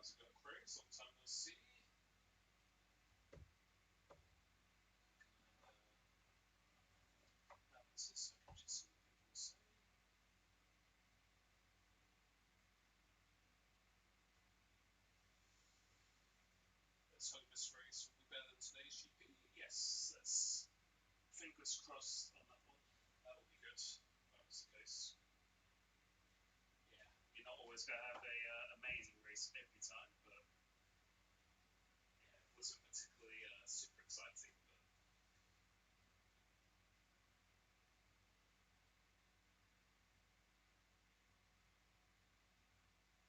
How's it going, Chris? Long time no see. Balances, so I can just see what people say. Let's hope this race will be better than today's GP. Yes, let's fingers crossed on that one. That will be good. That was the case. Yeah, you're not always going to have a amazing race every time, but yeah, it wasn't particularly super exciting. But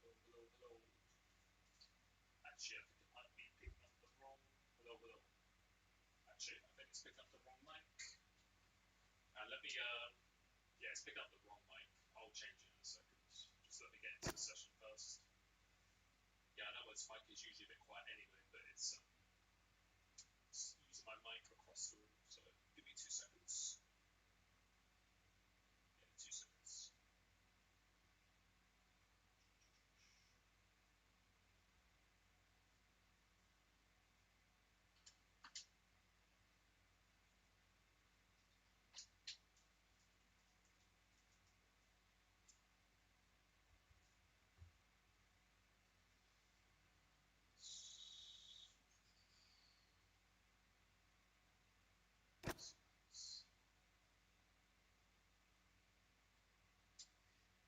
hello, hello, hello. Actually, I think it might be picking up the wrong. Hello, hello. Actually, I think it's picking up the wrong mic. Let me, yeah, it's picking up the wrong mic. I'll change it in a second. Just let me get into the session first. Yeah, I know its mic is usually a bit quiet anyway, but it's using my mic across the room. So give me 2 seconds. Yeah, 2 seconds.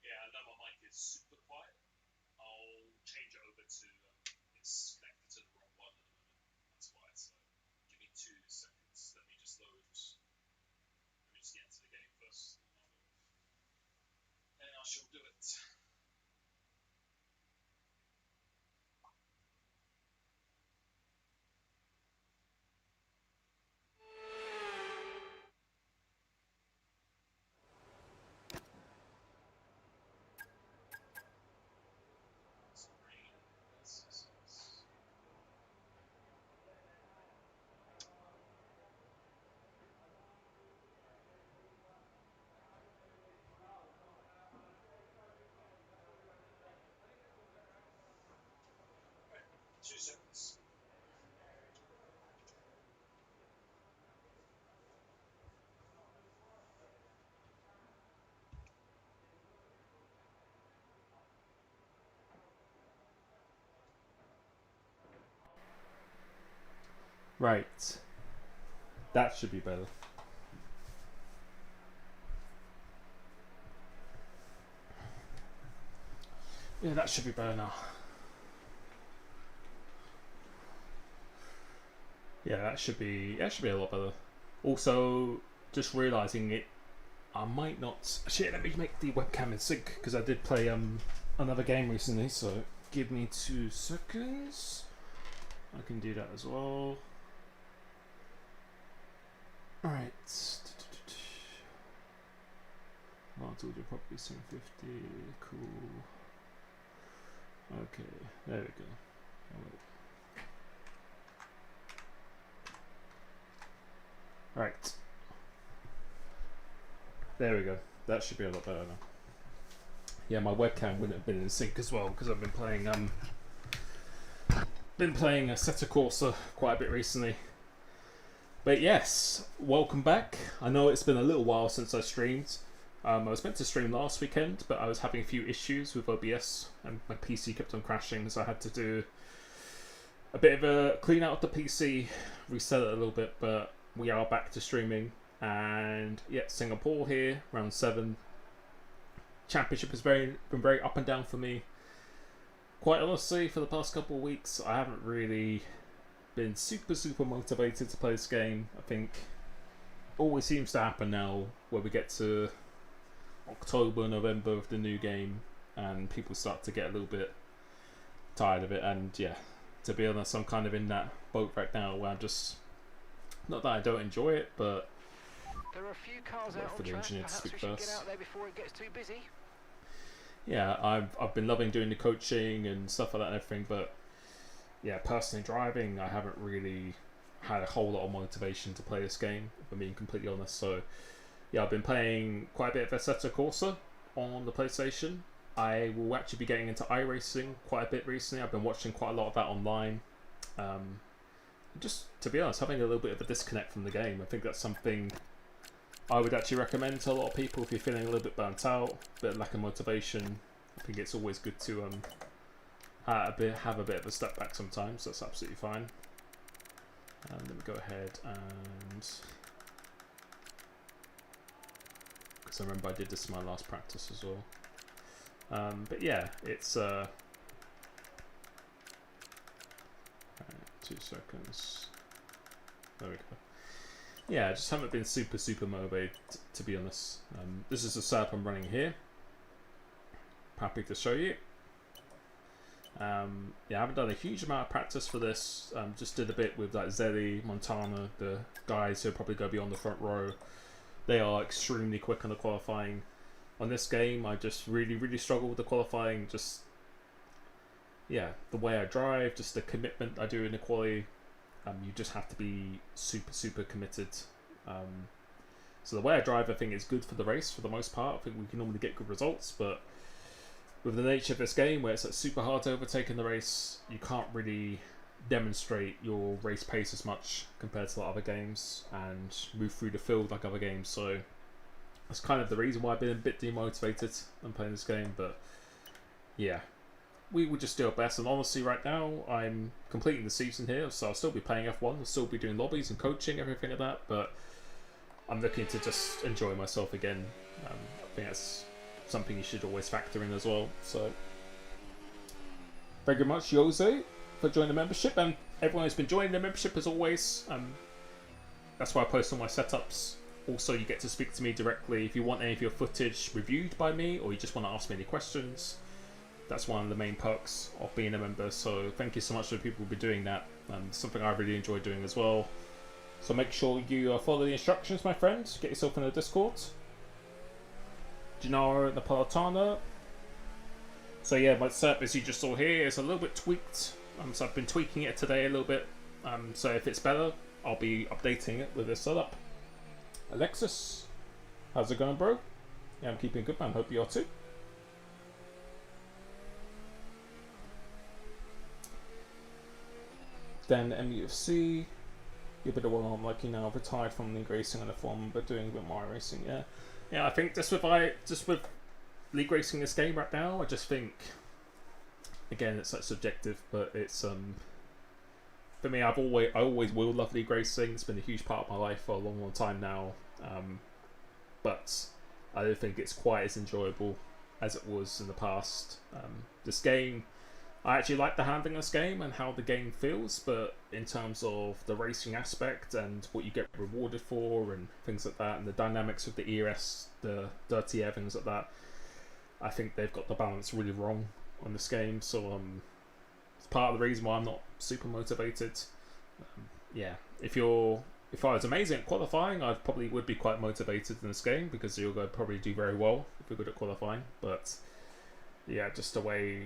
Yeah, I know my mic is super quiet. I'll change it over to it's connected to the wrong one at the moment. That's why. So give me 2 seconds. Let me just load. Let me just get into the game first, and I shall do it. Right, 2 seconds. Right. That should be better. Yeah, that should be better now. Yeah, that should be a lot better. Also, just realizing it, I might not. Shit, let me make the webcam in sync because I did play another game recently. So give me 2 seconds. I can do that as well. All right. Oh, I told you probably 750. Cool. Okay, there we go. Right. There we go. That should be a lot better now. Yeah, my webcam wouldn't have been in sync as well because I've been playing a Assetto Corsa quite a bit recently. But yes, welcome back. I know it's been a little while since I streamed. I was meant to stream last weekend, but I was having a few issues with OBS and my PC kept on crashing, so I had to do a bit of a clean out of the PC, reset it a little bit, but we are back to streaming. And yeah, Singapore here, round 7. Championship has been very up and down for me. Quite honestly, for the past couple of weeks, I haven't really been super motivated to play this game. I think always seems to happen now where we get to October, November of the new game, and people start to get a little bit tired of it. And yeah, to be honest, I'm kind of in that boat right now where I'm just, not that I don't enjoy it, but there are a few cars out for on the track. engineer to Perhaps speak we should first. get out there before it gets too busy. Yeah, I've been loving doing the coaching and stuff like that and everything, but yeah, personally driving, I haven't really had a whole lot of motivation to play this game, if I'm being completely honest. So yeah, I've been playing quite a bit of Assetto Corsa on the PlayStation. I will actually be getting into iRacing quite a bit recently. I've been watching quite a lot of that online. Just to be honest, having a little bit of a disconnect from the game. I think that's something I would actually recommend to a lot of people if you're feeling a little bit burnt out, a bit of lack of motivation. I think it's always good to have a bit of a step back sometimes. That's absolutely fine. Let me go ahead and, because I remember I did this in my last practice as well. But yeah, it's 2 seconds. There we go. Yeah, I just haven't been super motivated, to be honest. This is the setup I'm running here. Happy to show you. Yeah, I haven't done a huge amount of practice for this. Just did a bit with like Zelly, Montana, the guys who are probably going to be on the front row. They are extremely quick on the qualifying. On this game, I just really struggle with the qualifying. Just, yeah, the way I drive, just the commitment I do in the quali. You just have to be super committed. So the way I drive, I think, is good for the race for the most part. I think we can normally get good results, but with the nature of this game, where it's like super hard to overtake in the race, you can't really demonstrate your race pace as much compared to the other games and move through the field like other games. So that's kind of the reason why I've been a bit demotivated on playing this game. But yeah, we will just do our best. And honestly, right now, I'm completing the season here, so I'll still be playing F1. I'll still be doing lobbies and coaching, everything like that. But I'm looking to just enjoy myself again. I think that's something you should always factor in as well. So thank you very much, Jose, for joining the membership, and everyone who's been joining the membership as always. That's why I post all my setups. Also, you get to speak to me directly if you want any of your footage reviewed by me, or you just want to ask me any questions. That's one of the main perks of being a member. So thank you so much for the people who've been doing that. Something I really enjoy doing as well. So make sure you follow the instructions, my friends. Get yourself in the Discord. Gennaro Napolitano. So yeah, my setup, as you just saw here, is a little bit tweaked. So I've been tweaking it today a little bit. So if it's better, I'll be updating it with this setup. Alexis, how's it going, bro? Yeah, I'm keeping good, man. Hope you are too. Then MUFC. You're a bit of one I'm like, you know, I've retired from league racing and F1, but doing a bit more racing, yeah. Yeah, I think just with league racing this game right now, I just think, again, it's like subjective, but it's for me, I always will love league racing. It's been a huge part of my life for a long time now. But I don't think it's quite as enjoyable as it was in the past. This game, I actually like the handling of this game and how the game feels, but in terms of the racing aspect and what you get rewarded for and things like that, and the dynamics of the ERS, the dirty air, things like that, I think they've got the balance really wrong on this game. So it's part of the reason why I'm not super motivated. Yeah, if I was amazing at qualifying, I probably would be quite motivated in this game, because you're going to probably do very well if you're good at qualifying. But yeah, just the way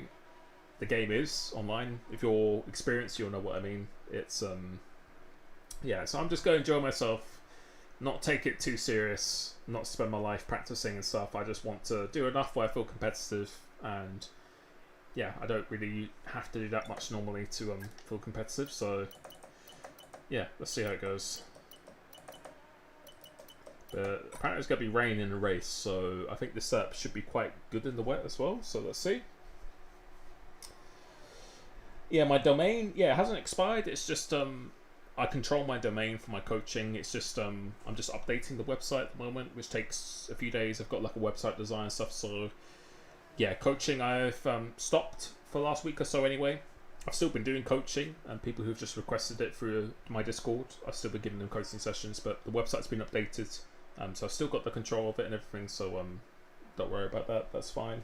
the game is online, if you're experienced, you'll know what I mean. It's yeah, so I'm just going to enjoy myself, not take it too serious, not spend my life practicing and stuff. I just want to do enough where I feel competitive, and yeah, I don't really have to do that much normally to feel competitive. So yeah, let's see how it goes. But apparently it's going to be rain in the race, so I think the setup should be quite good in the wet as well. So let's see. Yeah, my domain, yeah, it hasn't expired. It's just I control my domain for my coaching. It's just I'm just updating the website at the moment, which takes a few days. I've got like a website design and stuff. So yeah, coaching I've stopped for the last week or so anyway. I've still been doing coaching, and people who've just requested it through my Discord, I've still been giving them coaching sessions, but the website's been updated. So I've still got the control of it and everything. So don't worry about that. That's fine.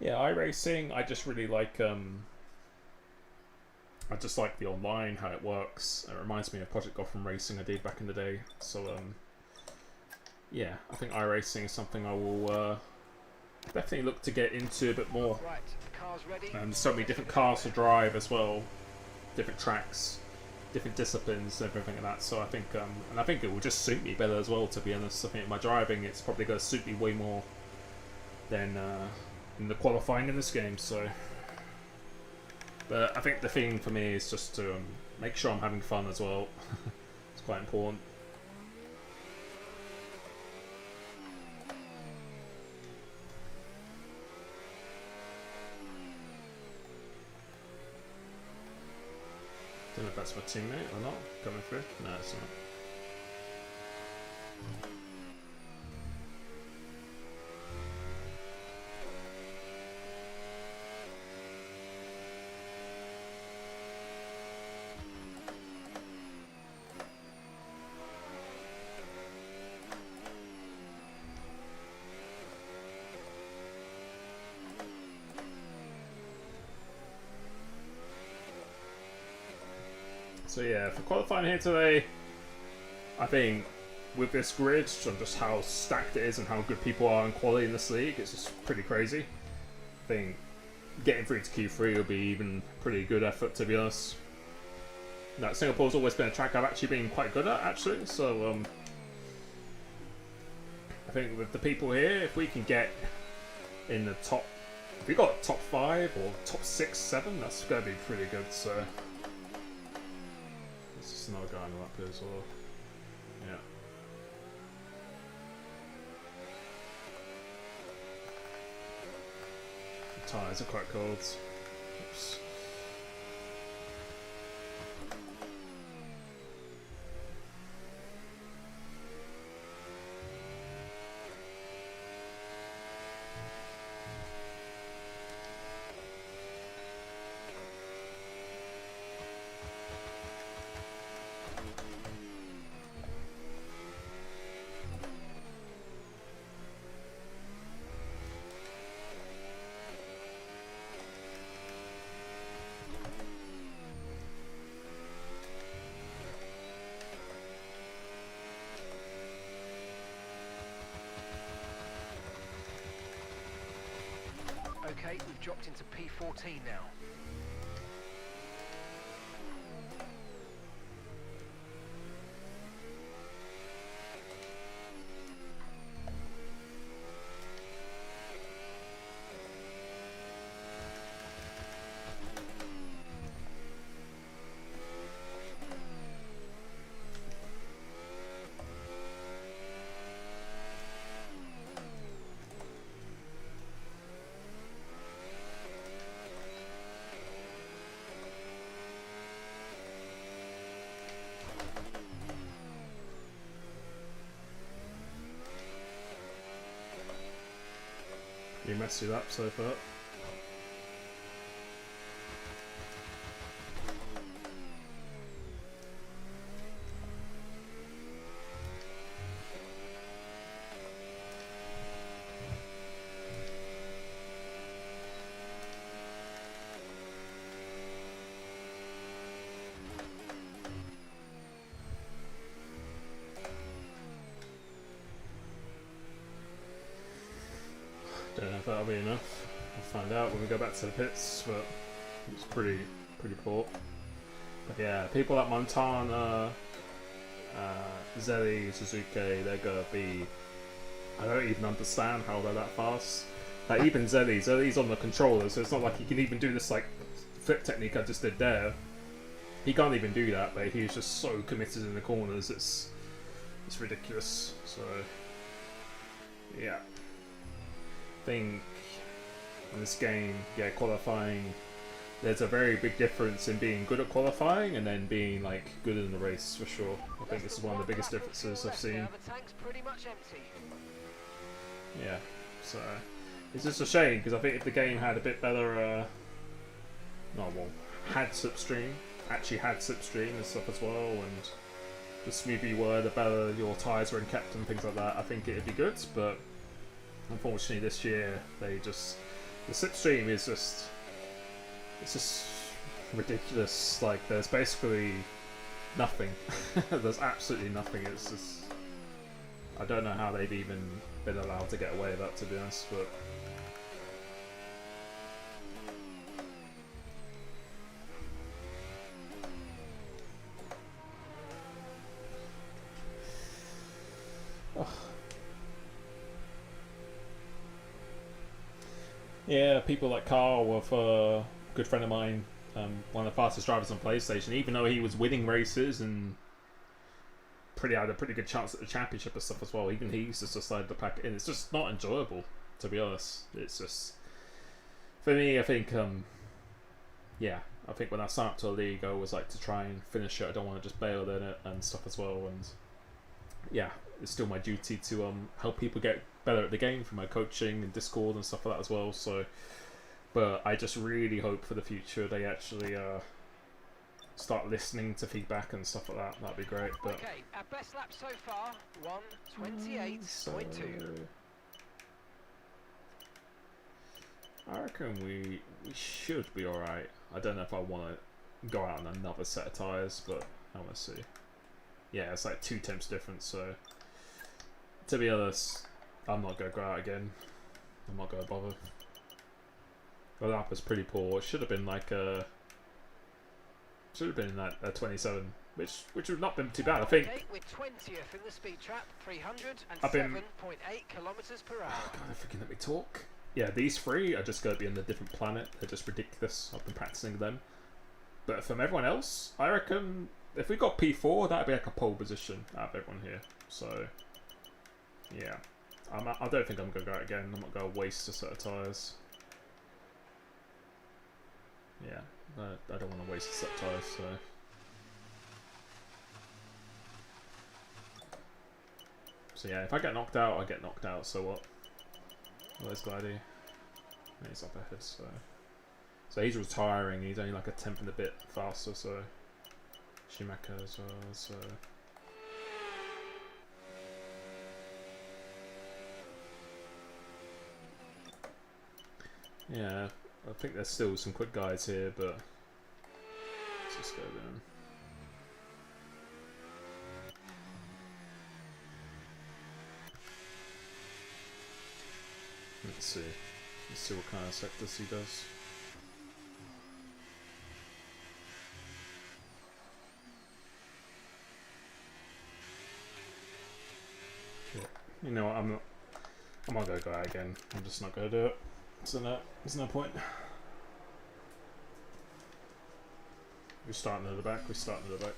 Yeah, iRacing, I just really like, I just like the online, how it works. It reminds me of Project Gotham Racing I did back in the day. So, yeah, I think iRacing is something I will definitely look to get into a bit more. Right, the car's ready. There's so many different cars to drive as well, different tracks. different disciplines and everything like that. So I think, and I think it will just suit me better as well. To be honest, I think my driving it's probably going to suit me way more than in the qualifying in this game. So, but I think the thing for me is just to make sure I'm having fun as well. It's quite important. Don't know if that's my teammate or not coming through. No, it's not. So yeah, for qualifying here today, I think with this grid and just how stacked it is and how good people are in quality in this league, it's just pretty crazy. I think getting through to Q3 will be even pretty good effort, to be honest. Now, Singapore's always been a track I've actually been quite good at, actually. So I think with the people here, if we can get in the top, if we got top 5 or top 6, 7, that's going to be pretty good. So there's just another guy on the lap here as well. Yeah. The tyres are quite cold. Oops. Okay, we've dropped into P14 now. You messed it up so far. Don't know if that'll be enough. We'll find out when we go back to the pits, but it's pretty poor. But yeah, people like Montana, Zelly, Suzuki, they're gonna be. I don't even understand how they're that fast. Like even Zelly's on the controller, so it's not like he can even do this like flip technique I just did there. He can't even do that, but he's just so committed in the corners. It's ridiculous. So yeah. Think in this game, yeah, qualifying, there's a very big difference in being good at qualifying and then being like good in the race for sure. I think this is one of the biggest differences I've seen. The tank's pretty much empty. Yeah, so it's just a shame because I think if the game had a bit better, had slipstream, actually had slipstream and stuff as well, and the smoother you were, the better your tyres were in kept and things like that, I think it'd be good, but unfortunately this year the slipstream is just, it's just ridiculous. Like there's basically nothing. There's absolutely nothing. It's just, I don't know how they've even been allowed to get away with that, to be honest, but Yeah, people like Carl, with a good friend of mine, one of the fastest drivers on PlayStation, even though he was winning races and pretty had a pretty good chance at the championship and stuff as well. Even he's just decided to pack it in. It's just not enjoyable, to be honest. It's just for me. I think, yeah, I think when I sign up to a league, I always like to try and finish it. I don't want to just bail in it and stuff as well. And yeah, it's still my duty to help people get better at the game through my coaching and Discord and stuff like that as well. So, but I just really hope for the future they actually start listening to feedback and stuff like that. That'd be great. But Okay, our best lap so far, 1:28.2. I reckon we should be alright. I don't know if I want to go out on another set of tyres, but I want to see. Yeah, it's like 2 temps difference, so to be honest, I'm not going to go out again. I'm not going to bother. The lap was pretty poor. It should have been like a... Should have been like a 27, which would not have been too bad. I think... Okay, we're 20th in the speed trap, I've been... 307.8 kilometers per hour. Oh, God, I freaking let me talk. Yeah, these three are just going to be on a different planet. They're just ridiculous. I've been practicing them. But from everyone else, I reckon if we got P4, that'd be like a pole position out of everyone here. So, yeah. I don't think I'm going to go out again. I'm not going to waste a set of tyres. Yeah, I don't want to waste a set of tyres, so... So yeah, if I get knocked out, I get knocked out, so what? Where's Glady? He's up ahead, so... So he's retiring, he's only like a tenth and a bit faster, so... Schumacher as well, so... Yeah, I think there's still some quick guys here, but... Let's just go down. Let's see. Let's see what kind of sectors he does. Yeah. You know what, I'm not gonna go out again. I'm just not gonna do it. So no, there's no point. We're starting at the back, we're starting at the back.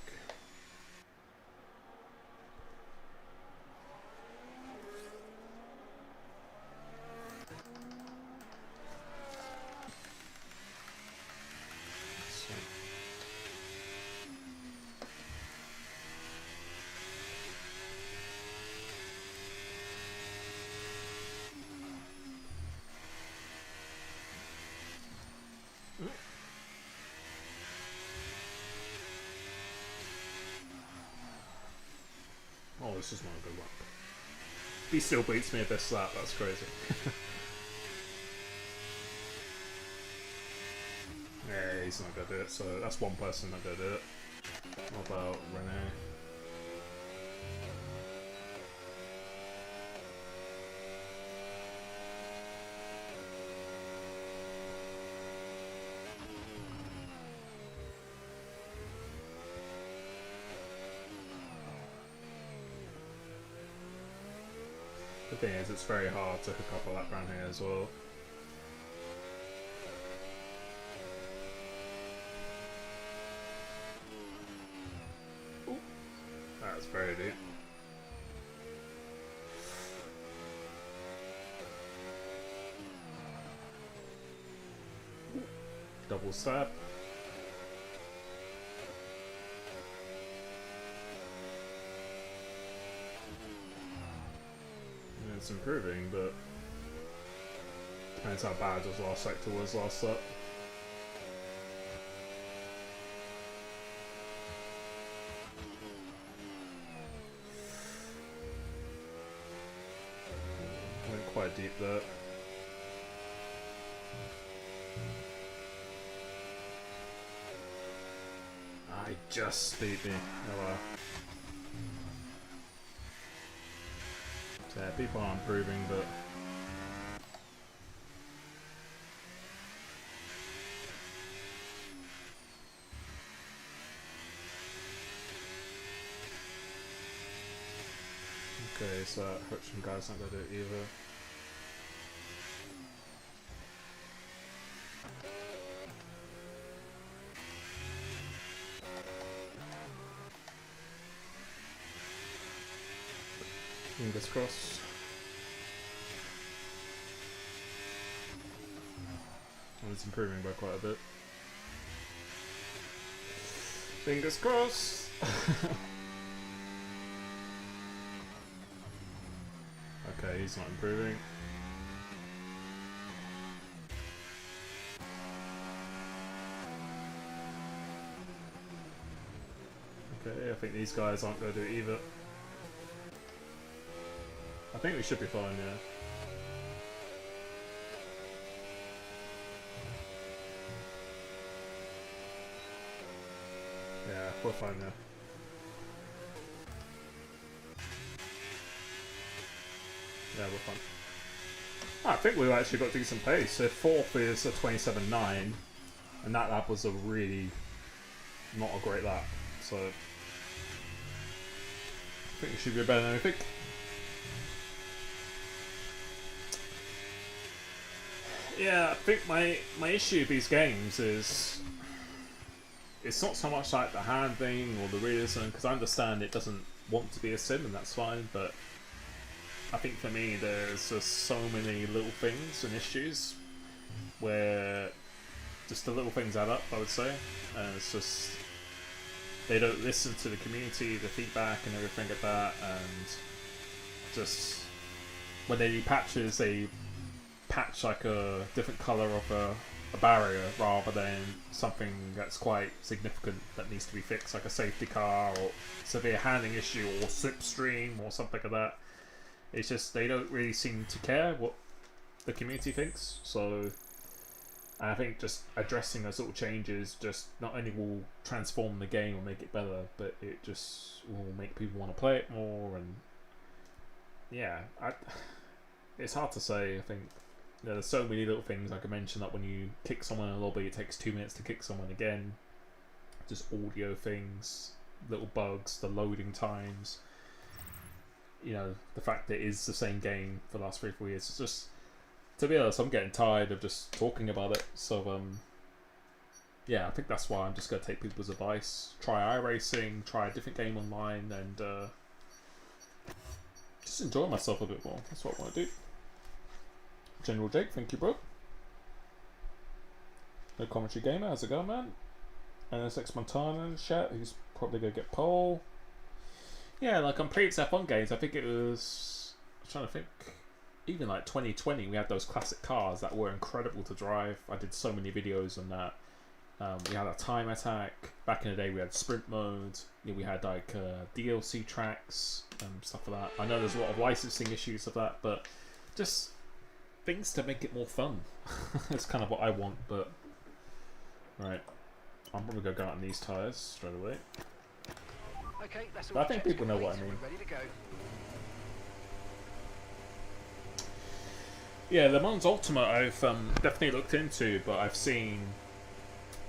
Oh, this is not a good one. He still beats me at this lap, that's crazy. Yeah, he's not gonna do it, so that's one person not gonna do it. What about Renee? The thing is, it's very hard to hook up a lap around here as well. Ooh. That was very deep. Double stab. It's improving, but depends how bad his last sector was last lap. Went quite deep there. I just beat me. Oh well. So yeah, people are improving, but okay, so Hutchin guy's not gonna do it either. Fingers crossed. Well, it's improving by quite a bit. Fingers crossed! Okay, he's not improving. Okay, I think these guys aren't going to do it either. I think we should be fine, yeah. Yeah, we're fine now. Yeah, we're fine. I think we've actually got decent pace. So fourth is a 27.9, and that lap was a really not a great lap. So I think it should be better than anything. Yeah, I think my issue with these games is it's not so much like the handling or the realism, because I understand it doesn't want to be a sim and that's fine, but I think for me there's just so many little things and issues where just the little things add up, I would say, and it's just they don't listen to the community, the feedback and everything like that, and just when they do patches they patch like a different colour of a barrier rather than something that's quite significant that needs to be fixed, like a safety car or severe handling issue or slipstream or something like that. It's just they don't really seem to care what the community thinks. So I think just addressing those little changes just not only will transform the game or make it better, but it just will make people want to play it more. And yeah, it's hard to say. I think there's so many little things, like I mentioned, that when you kick someone in a lobby it takes 2 minutes to kick someone again. Just audio things, little bugs, the loading times, you know, the fact that it is the same game for the last 3-4 years. It's just, to be honest, I'm getting tired of just talking about it. So yeah, I think that's why I'm just going to take people's advice, try iRacing, try a different game online, and just enjoy myself a bit more. That's what I want to do. General Jake, thank you, bro. No Commentary Gamer, how's it going, man? NSX Montana in the chat, who's probably going to get pole. Yeah, like on previous F1 games, I think it was, I'm trying to think, even like 2020, we had those classic cars that were incredible to drive. I did so many videos on that. We had a time attack. Back in the day, we had sprint mode. Yeah, we had like DLC tracks and stuff like that. I know there's a lot of licensing issues of that, but just things to make it more fun. That's kind of what I want, but right. I'm probably going to go out on these tyres straight away. Okay, that's all. But I think people know what I mean. We're ready to go. Yeah, Le Mans Ultimate I've definitely looked into, but I've seen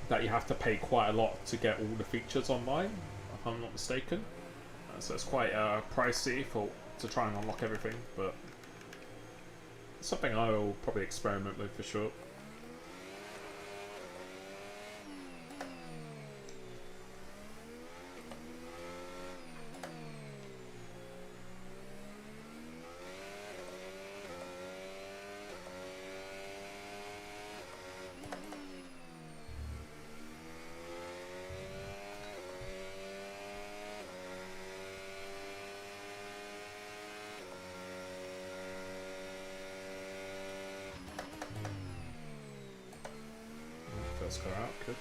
that you have to pay quite a lot to get all the features online, if I'm not mistaken. So it's quite pricey to try and unlock everything, but it's something I will probably experiment with for sure. First car out, good.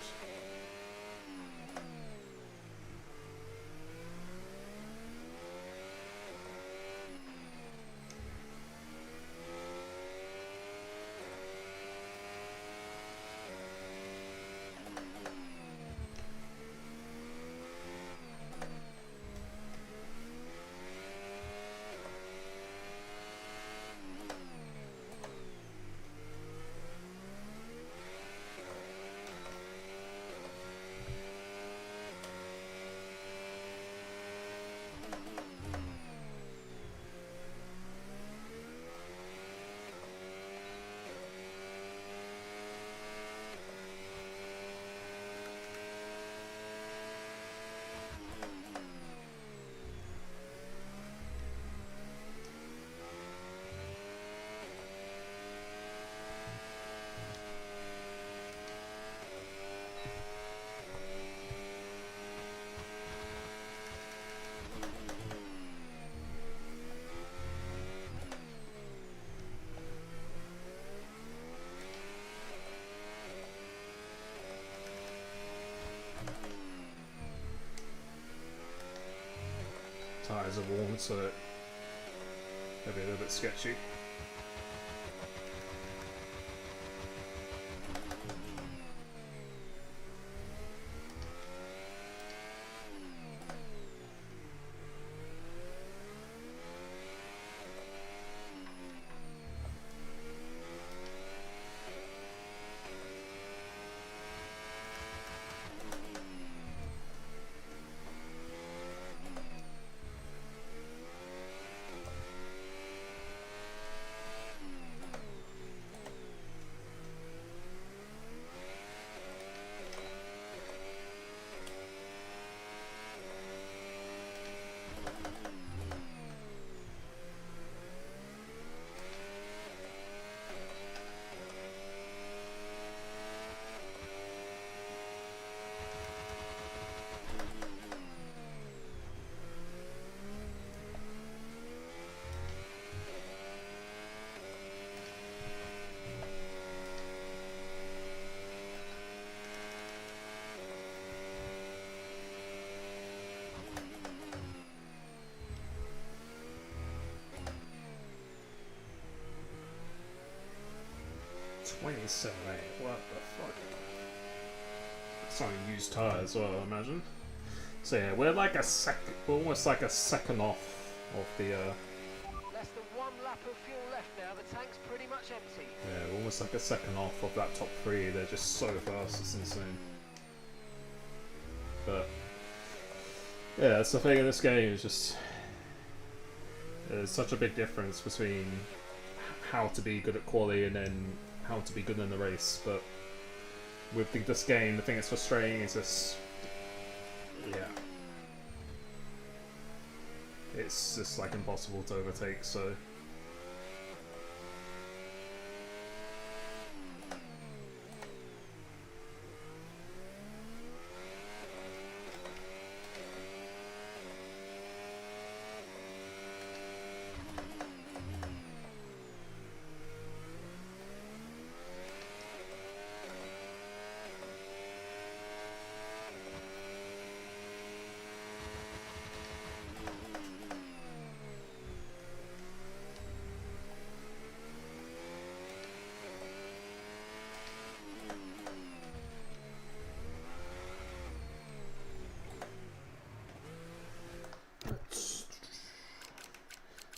tyres are worn, so maybe a little bit sketchy. $27.8. What the fuck? It's on used tyres as well, I imagine. So yeah, we're like we're almost like a second off of the. Less than 1 lap of fuel left now. The tank's pretty much empty. Yeah, we're almost like a second off of that top 3. They're just so fast, it's insane. But yeah, that's the thing in this game. Is just there's such a big difference between how to be good at quali and then how to be good in the race. But with this game, the thing that's frustrating is this. Yeah. It's just like impossible to overtake, so.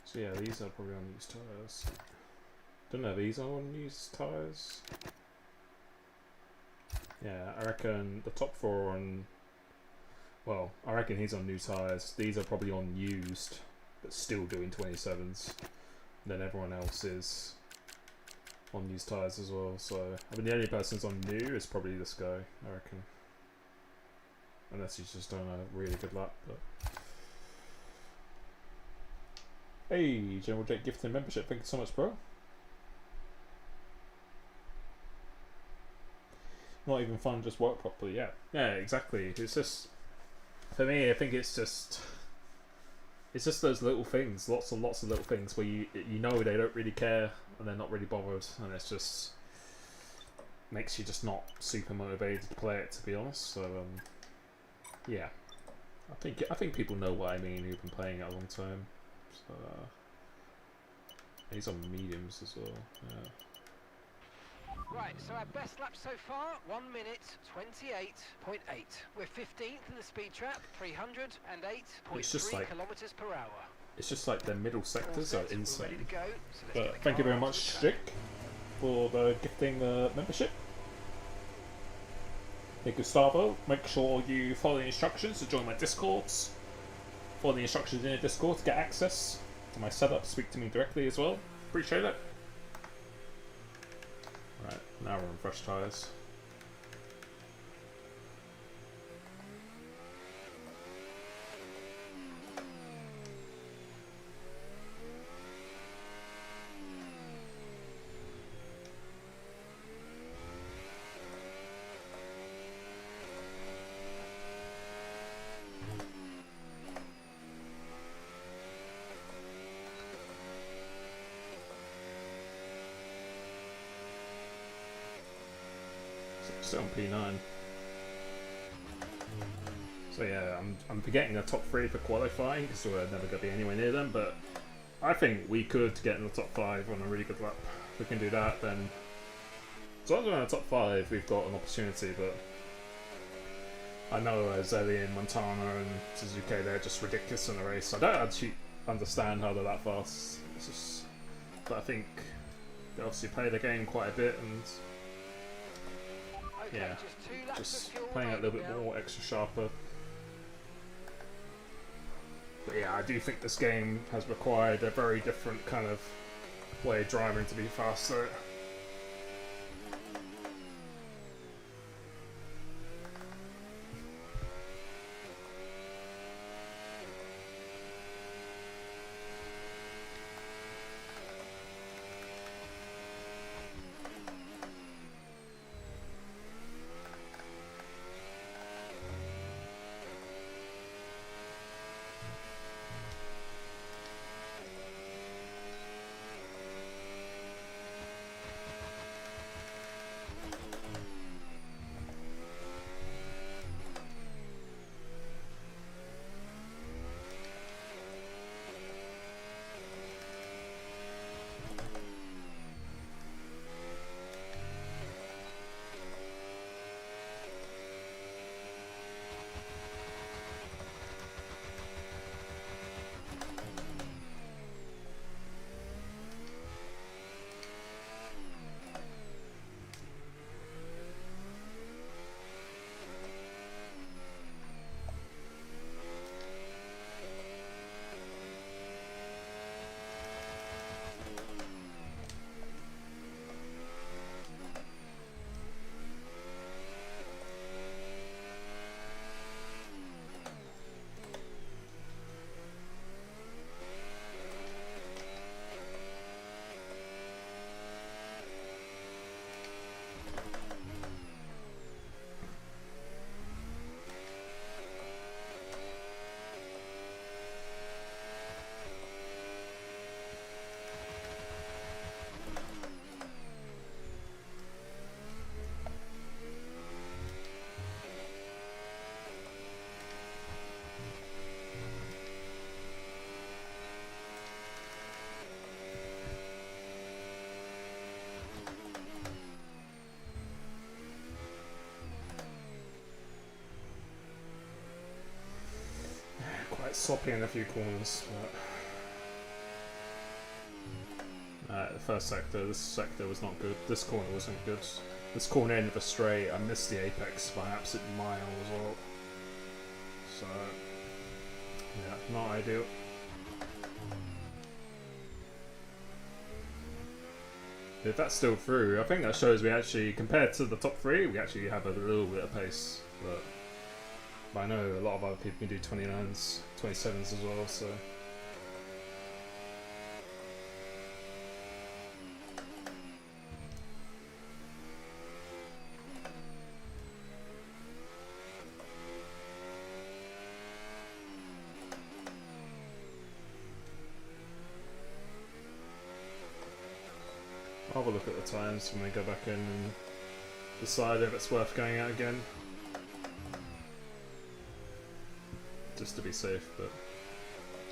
So yeah, these are probably on used tyres. Don't know, these are on used tyres? Yeah, I reckon the top 4 are on. Well, I reckon he's on new tyres. These are probably on used, but still doing 27s. And then everyone else is on used tyres as well. So, I mean, the only person who's on new is probably this guy, I reckon. Unless he's just done a really good lap. But hey, General Jake gifted membership. Thank you so much, bro. Not even fun, just work properly. Yeah, yeah, exactly. It's just, for me, I think it's just those little things, lots and lots of little things where you know they don't really care and they're not really bothered, and it's just makes you just not super motivated to play it, to be honest. So yeah, I think people know what I mean who've been playing it a long time. So he's on mediums as well. Yeah. Right, so our best lap so far, 1 minute 28.8. We're 15th in the speed trap, It's just 308.3 like- kilometers per hour. It's just like the middle sectors All are set, we're ready insane. to go, so let's get But the thank you car very onto much, the Dick, track. for the gifting membership. Hey Gustavo, make sure you follow the instructions to join my Discords. Follow the instructions in the Discord to get access to my setup. Speak to me directly as well. Appreciate it. Right, now we're on fresh tyres. Still on P9. So yeah, I'm forgetting the top 3 for qualifying because we're never going to be anywhere near them, but I think we could get in the top 5 on a really good lap. If we can do that, then as long as we're in the top 5, we've got an opportunity. But I know Zelly and Montana and Suzuki, they're just ridiculous in the race. I don't actually understand how they're that fast. It's just, but I think they obviously play the game quite a bit, and Okay, yeah, just 2 laps just of fuel playing it a little bit remaining now. more extra sharper. But yeah, I do think this game has required a very different kind of way of driving to be faster. Quite sloppy in a few corners, but the first sector, this sector was not good. This corner wasn't good. This corner end of a straight, I missed the apex by an absolute mile as well. So yeah, not ideal. If that's still through, I think that shows we actually, compared to the top 3, we actually have a little bit of pace. But I know a lot of other people can do 29s, 27s as well, so. I'll have a look at the times when we go back in and decide if it's worth going out again. Just to be safe, but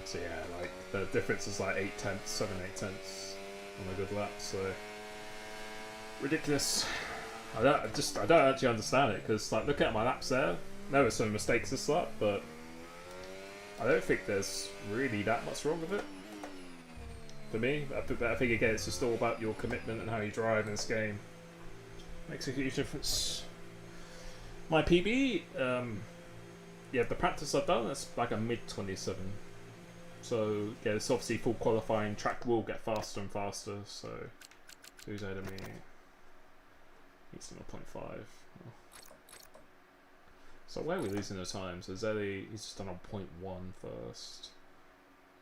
so yeah, like the difference is like 8 tenths, 7, 8 tenths on a good lap, so ridiculous. I don't actually understand it, because like looking at my laps there were some mistakes this lap, but I don't think there's really that much wrong with it. For me, I think again it's just all about your commitment and how you drive in this game. Makes a huge difference. My PB, yeah, the practice I've done, that's like a mid-27. So, yeah, it's obviously full qualifying. Track will get faster and faster, so who's ahead of me? He's 0.5. So where are we losing the time? So Zelly, he's just done on 0.1 first.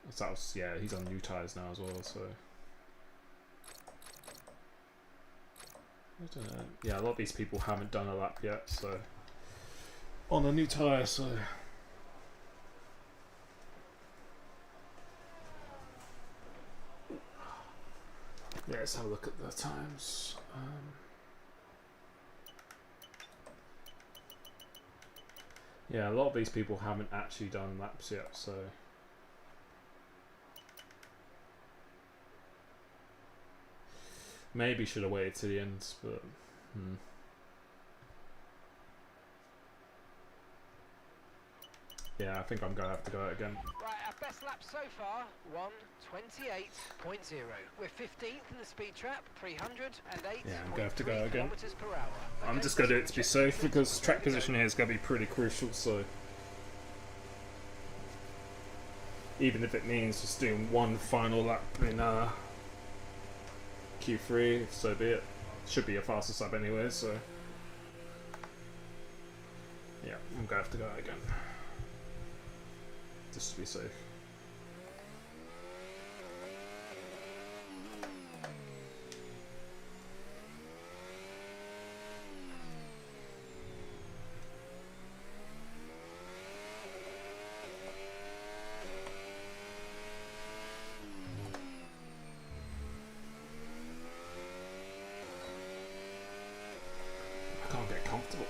So that was, yeah, he's on new tyres now as well, so. I don't know. Yeah, a lot of these people haven't done a lap yet, so. On a new tyre, so. Yeah, let's have a look at the times. Yeah, a lot of these people haven't actually done laps yet, so maybe should have waited to the end, but yeah, I think I'm gonna have to go out again. Right, our best lap so far, 1:28.0. We're 15th in the speed trap, 308. Yeah, I'm gonna have to go again. Kilometers per hour. I'm Okay, just gonna do it to be safe check. because track position here is gonna be pretty crucial. So even if it means just doing one final lap in Q3, so be it. Should be a faster sub anyway, so yeah, I'm gonna have to go out again just to be safe. I can't get comfortable.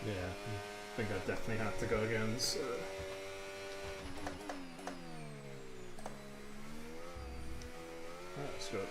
Yeah, I think I definitely have to go again. So. That's good.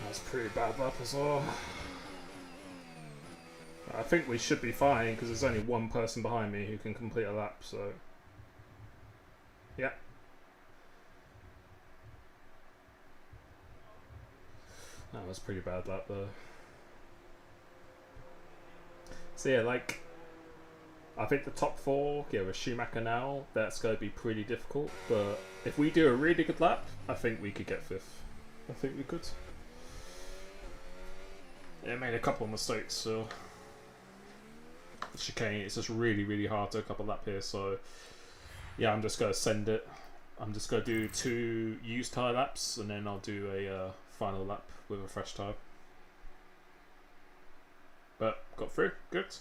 That's pretty bad lap as well. I think we should be fine because there's only one person behind me who can complete a lap, so yeah. That was pretty bad lap though. So yeah, like I think the top four, yeah, with Schumacher now, that's going to be pretty difficult. But if we do a really good lap, I think we could get fifth. I think we could. Yeah, made a couple of mistakes, so chicane, it's just really, really hard to couple lap here. So yeah, I'm just going to send it. I'm just going to do 2 used tyre laps, and then I'll do a final lap with a fresh tyre. But got through, good.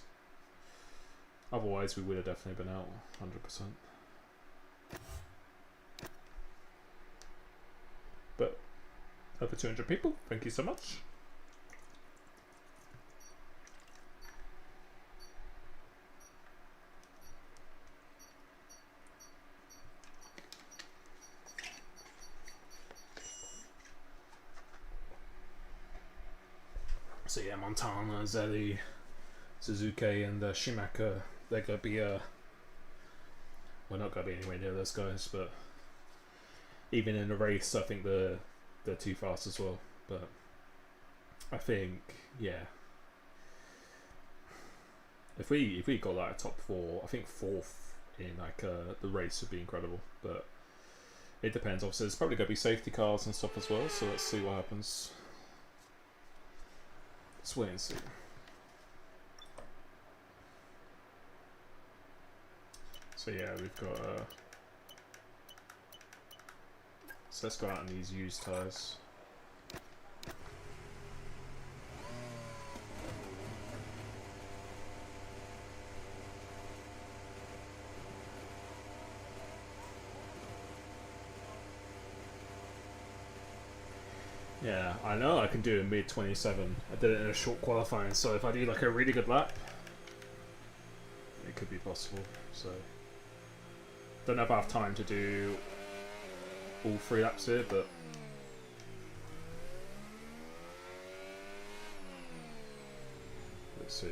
Otherwise, we would have definitely been out 100%. But over 200 people, thank you so much. So yeah, Montana, Zelly, Suzuki, and Schumacher, they're going to be we're not going to be anywhere near those guys, but even in the race, I think they're too fast as well. But I think, yeah, if we got like a top 4, I think 4th in like the race would be incredible. But it depends. Obviously, there's probably going to be safety cars and stuff as well. So let's see what happens. Let's wait and see. So yeah, we've got. So let's go out on these used tyres. Yeah, I know I can do a mid 27. I did it in a short qualifying, so if I do like a really good lap, it could be possible. So don't know if I have time to do all 3 laps here, but let's see.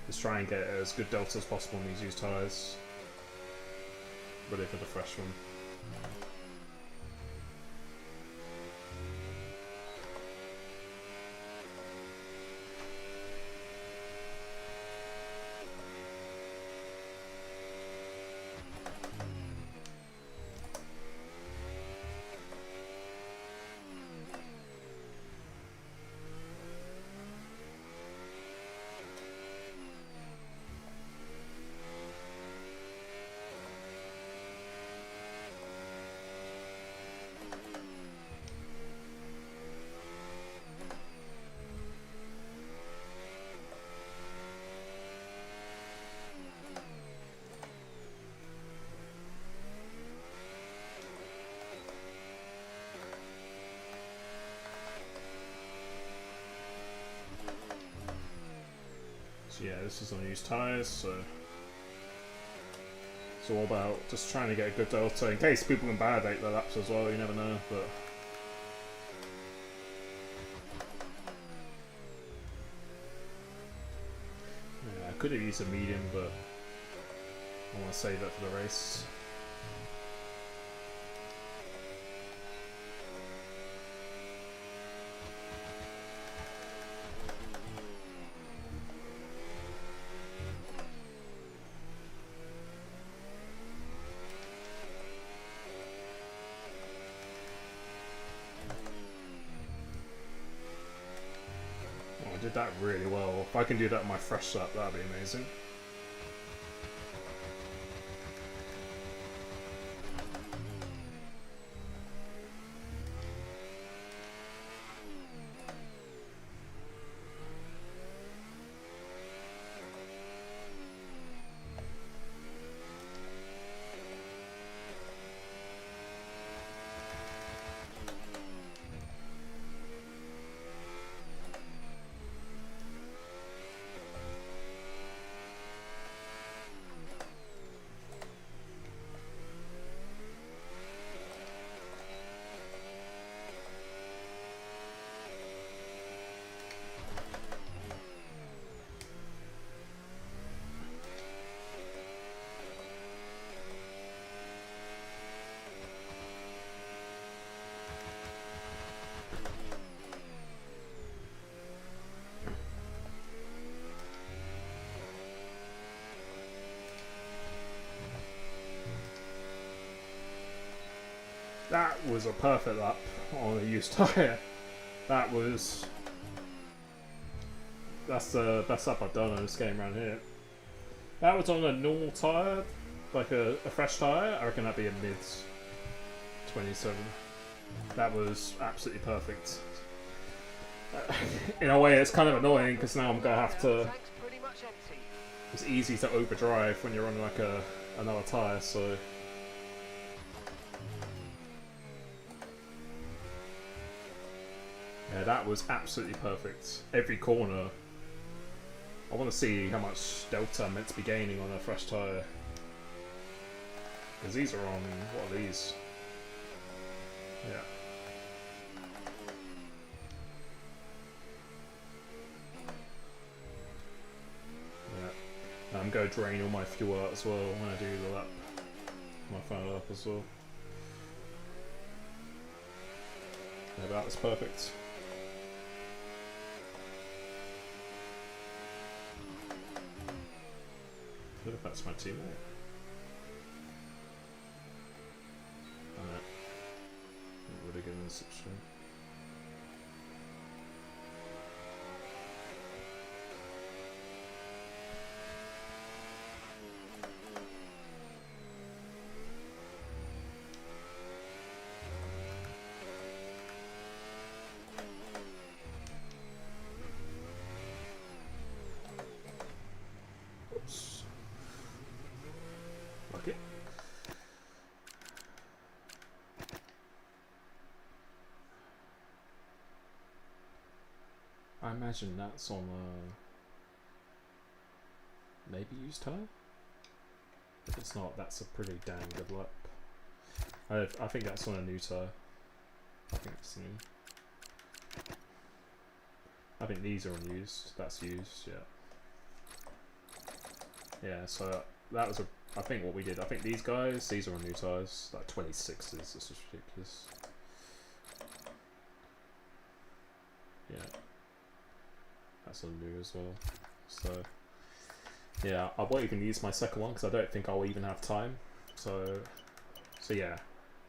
Let's try and get as good delta as possible on these used tyres. Ready for the fresh one. So yeah, this is on used tyres, so it's all about just trying to get a good delta in case people can validate the laps as well. You never know, but yeah, I could have used a medium, but I want to save that for the race. I did that really well. If I can do that on my fresh lap, that'd be amazing. That was a perfect lap on a used tyre. That's the best lap I've done on this game around here. That was on a normal tyre, like a fresh tyre. I reckon that'd be a mid 27. That was absolutely perfect. In a way, it's kind of annoying because now I'm gonna have to. It's easy to overdrive when you're on like another tyre, so. Yeah, that was absolutely perfect. Every corner. I want to see how much delta I'm meant to be gaining on a fresh tyre. Because these are on, what are these? Yeah. I'm going to drain all my fuel out as well when I do the lap. My final lap as well. Yeah, that was perfect. I feel like that's my teammate. I know. Not really good in this extreme. Oops. Okay. I imagine that's on a maybe used tire. If it's not, that's a pretty damn good lap. I think that's on a new tire. I think it's new. I think these are unused. That's used, yeah. Yeah, so that was I think what we did. I think these guys, these are on new tires, like 26s. This is ridiculous. Yeah, that's on new as well. So yeah, I won't even use my second one because I don't think I'll even have time. So yeah,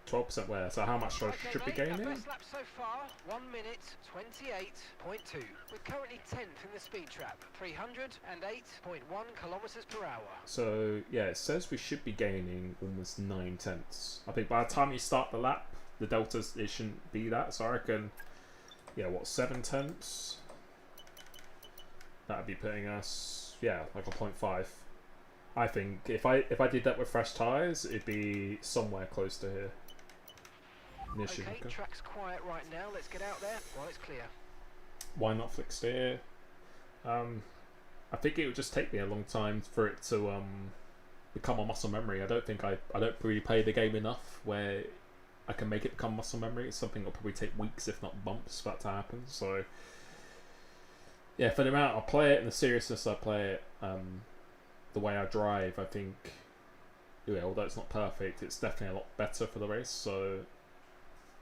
12% wear. So how much I should be gaining? Best lap so far, 1 minute 28.2. We're currently 10th in the speed trap, 308.1 kilometers per hour. So yeah, it says we should be gaining almost 9/10. I think by the time you start the lap, the deltas it shouldn't be that. So I reckon, yeah, what 7/10? That'd be putting us, yeah, like a 0.5. I think if I did that with fresh tires, it'd be somewhere close to here. Okay, track's quiet right now. Let's get out there while it's clear. Why not flick steer? I think it would just take me a long time for it to become a muscle memory. I don't really play the game enough where I can make it become muscle memory. It's something that'll probably take weeks, if not months, for that to happen. So yeah, for the amount I play it and the seriousness I play it, the way I drive, I think, yeah, although it's not perfect, it's definitely a lot better for the race. So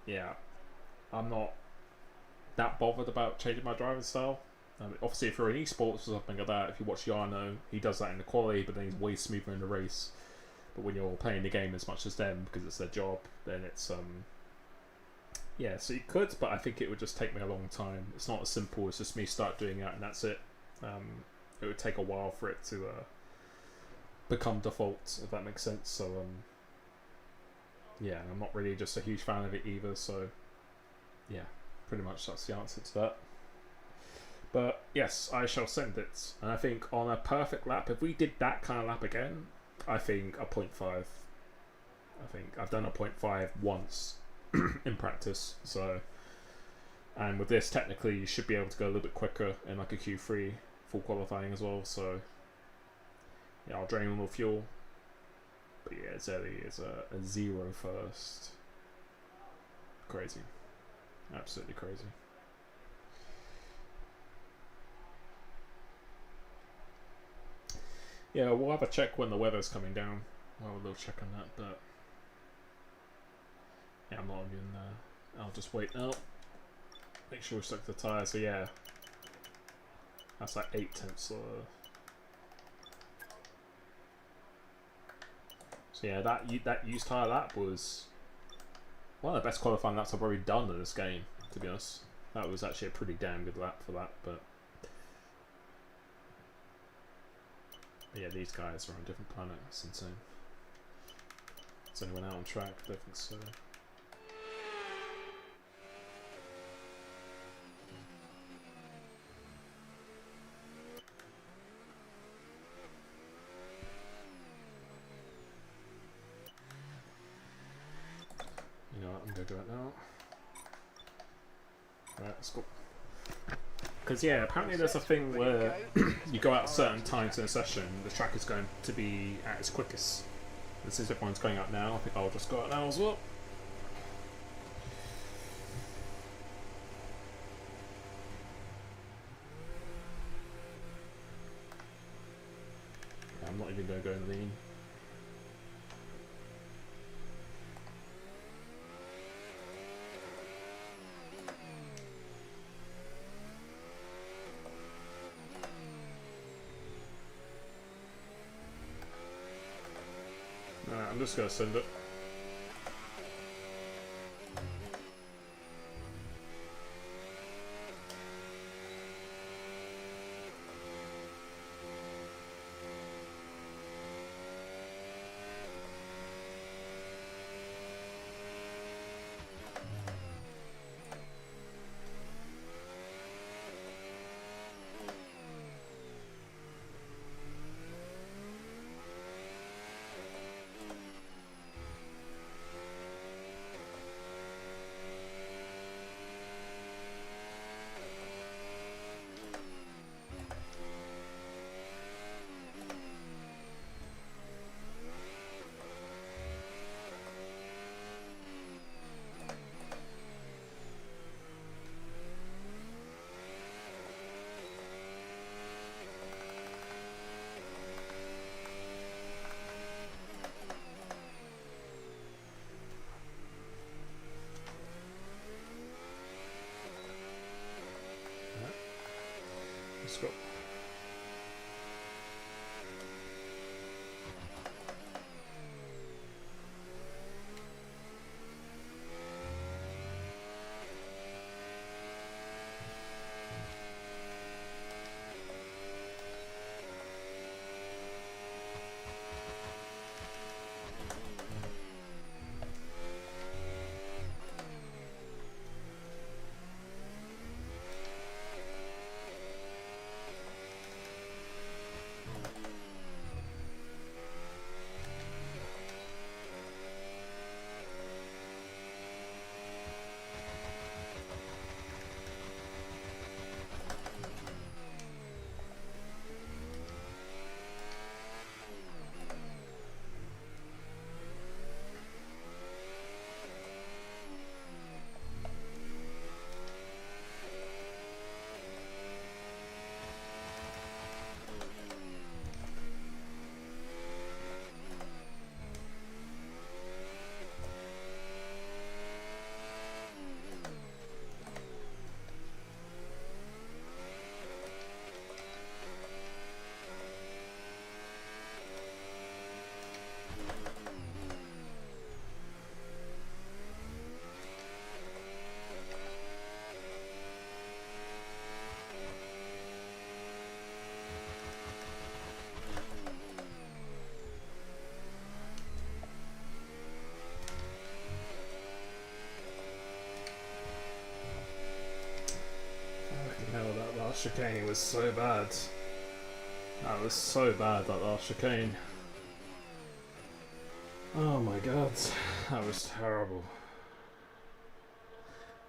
yeah, I'm not that bothered about changing my driving style. Obviously, if you're in esports or something like that, if you watch Yarno, he does that in the quali, but then he's way smoother in the race. But when you're playing the game as much as them, because it's their job, then it's yeah. So you could, but I think it would just take me a long time. It's not as simple as just me start doing that and that's it. It would take a while for it to become default, if that makes sense. So yeah, I'm not really just a huge fan of it either. So yeah, pretty much that's the answer to that. But yes, I shall send it. And I think on a perfect lap, if we did that kind of lap again, I think a 0.5. I think I've done a 0.5 once in practice. So, and with this, technically, you should be able to go a little bit quicker in like a Q3 full qualifying as well. So yeah, I'll drain a little fuel. But yeah, Zelly is a 0 first. Crazy. Absolutely crazy. Yeah, we'll have a check when the weather's coming down. We'll have a little check on that, but yeah, I'm not even. I'll just wait now. Make sure we stuck the tyre. So yeah, that's like 0.8. So yeah, that used tyre lap was one of the best qualifying laps I've already done in this game. To be honest, that was actually a pretty damn good lap for that, but. Yeah, these guys are on a different planet. It's insane. Has anyone out on track? I don't think so. You know what? I'm gonna do it now. Right, let's go. Because yeah, apparently there's a thing where you go out at certain times in a session, the track is going to be at its quickest. This is everyone's going out now. I think I'll just go out now as well. I'm not even going to go lean. Alright, I'm just going to send it. Let's go. Hell, that last chicane was so bad. That was so bad, that last chicane. Oh my god, that was terrible.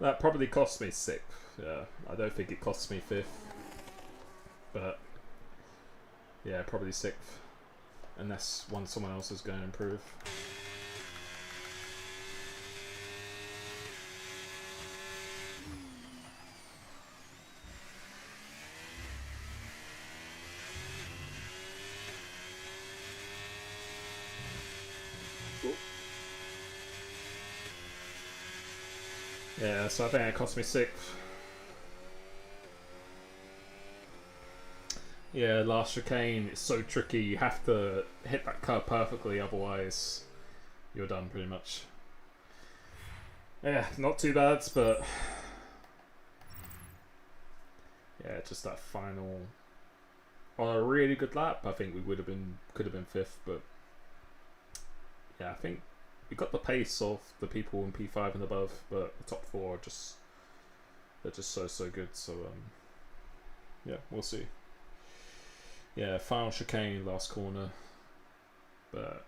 That probably cost me 6th. Yeah, I don't think it cost me 5th. But yeah, probably 6th. Unless someone else is going to improve. Yeah, so I think it cost me 6th. Yeah, last chicane, it's so tricky. You have to hit that curve perfectly, otherwise you're done pretty much. Yeah, not too bad, but yeah, just that final. On a really good lap, I think we could have been 5th, but yeah, I think we got the pace of the people in P5 and above, but the top 4 are they're just so good. So yeah, we'll see. Yeah, final chicane, last corner, but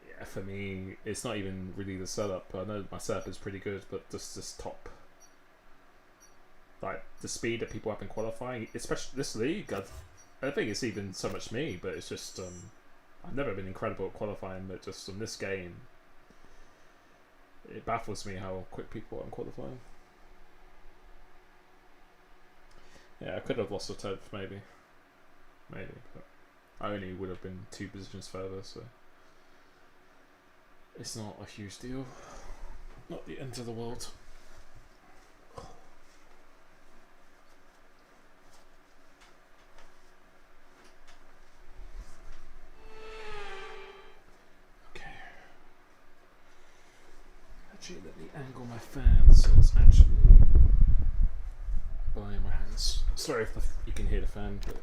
yeah, for me, it's not even really the setup. I know my setup is pretty good, but just this top, like the speed that people have been qualifying, especially this league, I don't think it's even so much me, but it's just I've never been incredible at qualifying, but just on this game, it baffles me how quick people are in qualifying. Yeah, I could have lost a 10th maybe, but I only would have been 2 positions further, so it's not a huge deal. Not the end of the world. Okay. Actually, let me angle my fan so it's actually by my hands. Sorry if you can hear the fan, but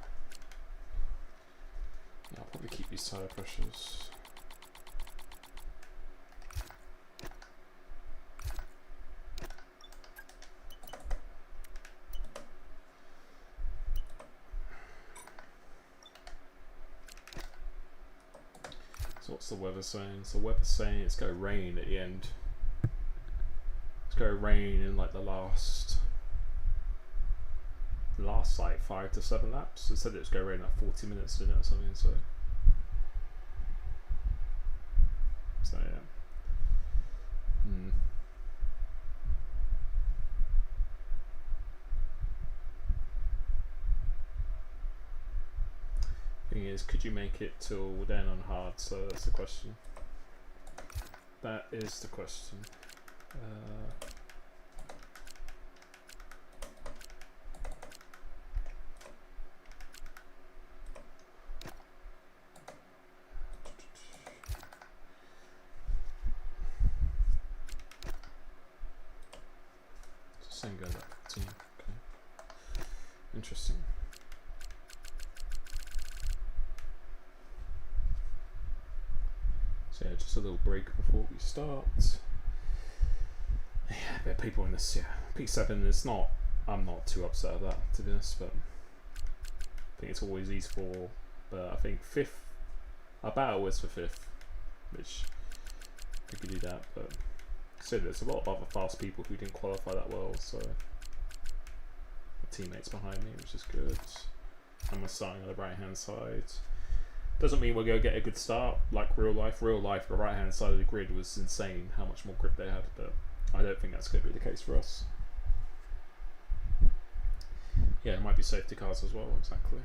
yeah, I'll probably keep these tire pressures. So what's the weather saying? So the weather's saying it's going to rain at the end. It's going to rain in like the last like 5 to 7 laps. It said it was going to rain like 40 minutes, didn't it, or something? So yeah. Thing is, could you make it till then on hard? So that's the question. That is the question. Same go back 15. Okay. Interesting. So yeah, just a little break before we start. Yeah, a bit of people in this, yeah. P7 is not, I'm not too upset at that, to be honest, but I think it's always these 4, but I think 5th, our battle was for 5th, which we could do that, but so there's a lot of other fast people who didn't qualify that well, so teammates behind me, which is good. And we're starting on the right hand side. Doesn't mean we're going to get a good start like real life. Real life, the right hand side of the grid was insane how much more grip they had, but I don't think that's going to be the case for us. Yeah, it might be safety cars as well, exactly.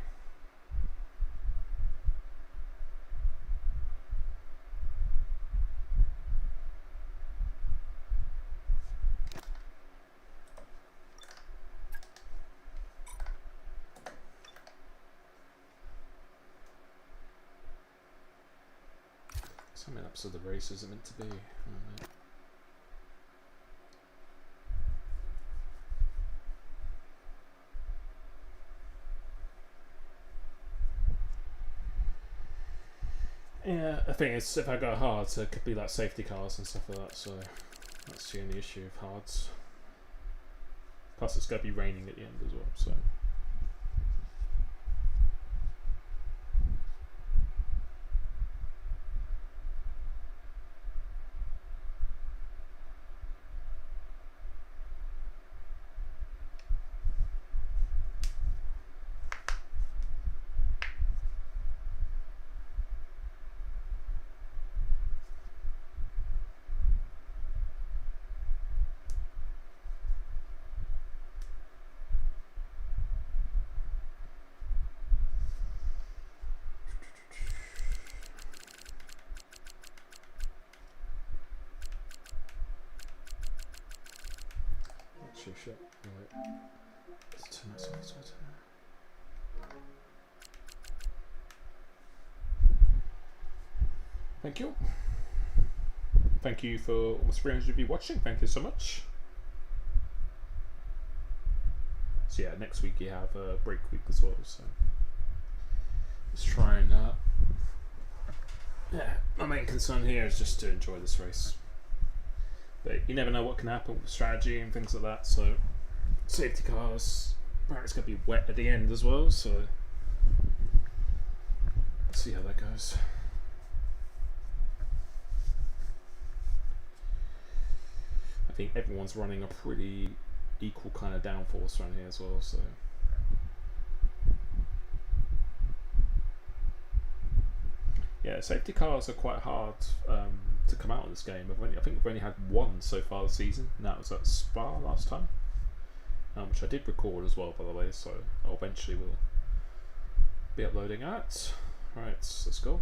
How many laps of the race is it meant to be? Yeah, I think it's if I go hard, so it could be like safety cars and stuff like that, so that's the only issue of hards. Plus it's going to be raining at the end as well, so. Shit. Right. Let's turn that off as well. Thank you. Thank you for almost 300 of you watching. Thank you so much. So yeah, next week you have a break week as well. So let's try and yeah. My main concern here is just to enjoy this race. But you never know what can happen with strategy and things like that, so safety cars, apparently it's going to be wet at the end as well, so let's see how that goes. I think everyone's running a pretty equal kind of downforce around here as well, so yeah, safety cars are quite hard to come out in this game. I think we've only had one so far this season, and that was at Spa last time, which I did record as well, by the way, so I'll eventually will be uploading that. Right, let's go.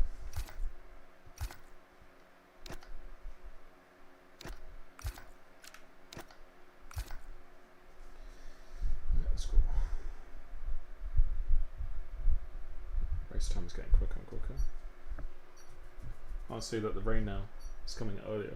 Let's go. Race time is getting quicker and quicker. I see that the rain now is coming earlier.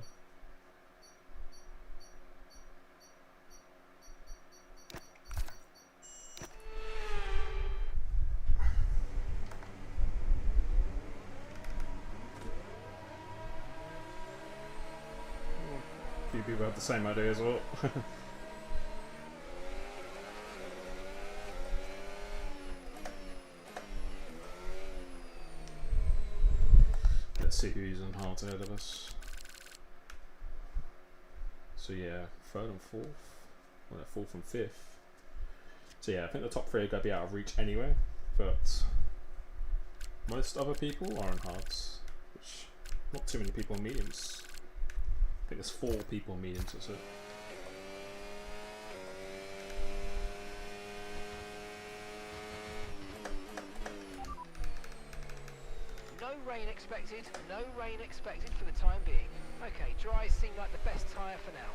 A few people have the same idea as well. Let's see who's on hard ahead of us. So yeah, third and fourth. Well, fourth and fifth. So yeah, I think the top three are going to be out of reach anyway. But most other people are on hards, which not too many people on mediums. I think there's 4 people on mediums, that's it. No rain expected, no rain expected for the time being. Okay, dries seem like the best tyre for now.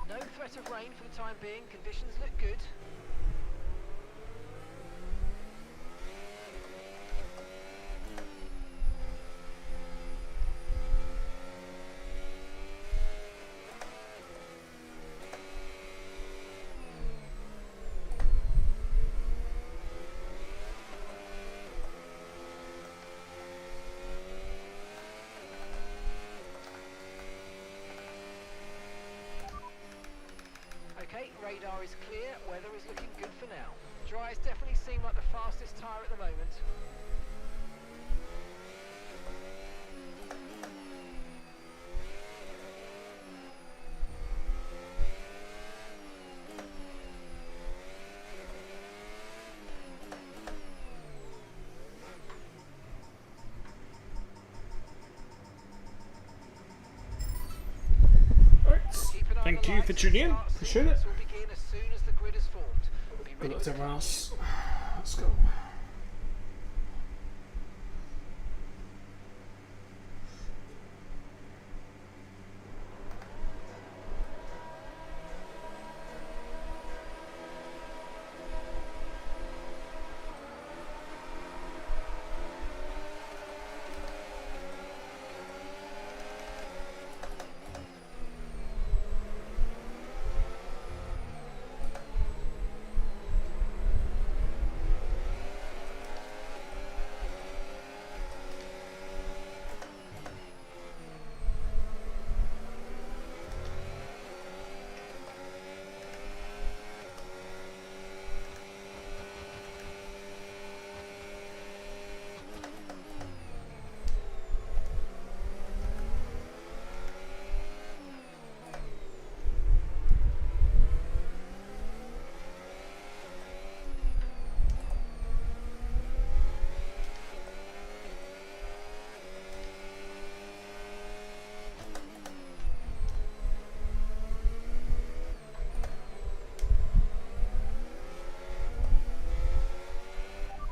No threat of rain for the time being, conditions look good. Okay, radar is clear, weather is looking good for now. Dries definitely seem like the fastest tyre at the moment. Keep an eye on Thank the you lights. for tuning in. Start Appreciate it. sequence will begin as soon as the grid is formed. Be Good ready luck to with the everyone car. else. Let's go.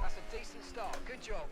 That's a decent start, good job.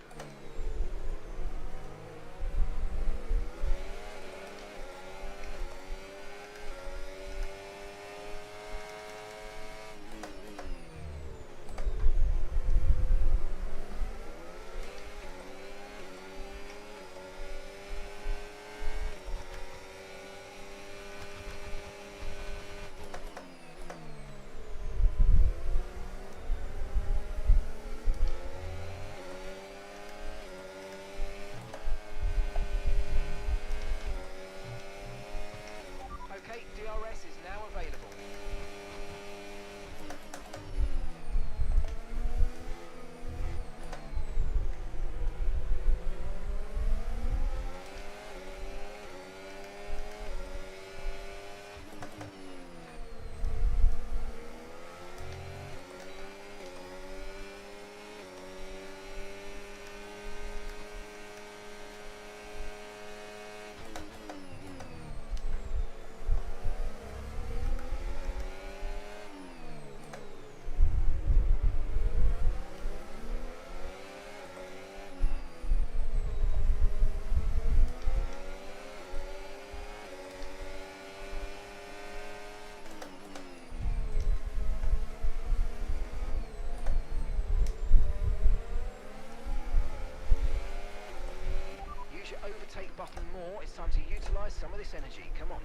overtake button more. It's time to utilise some of this energy. Come on.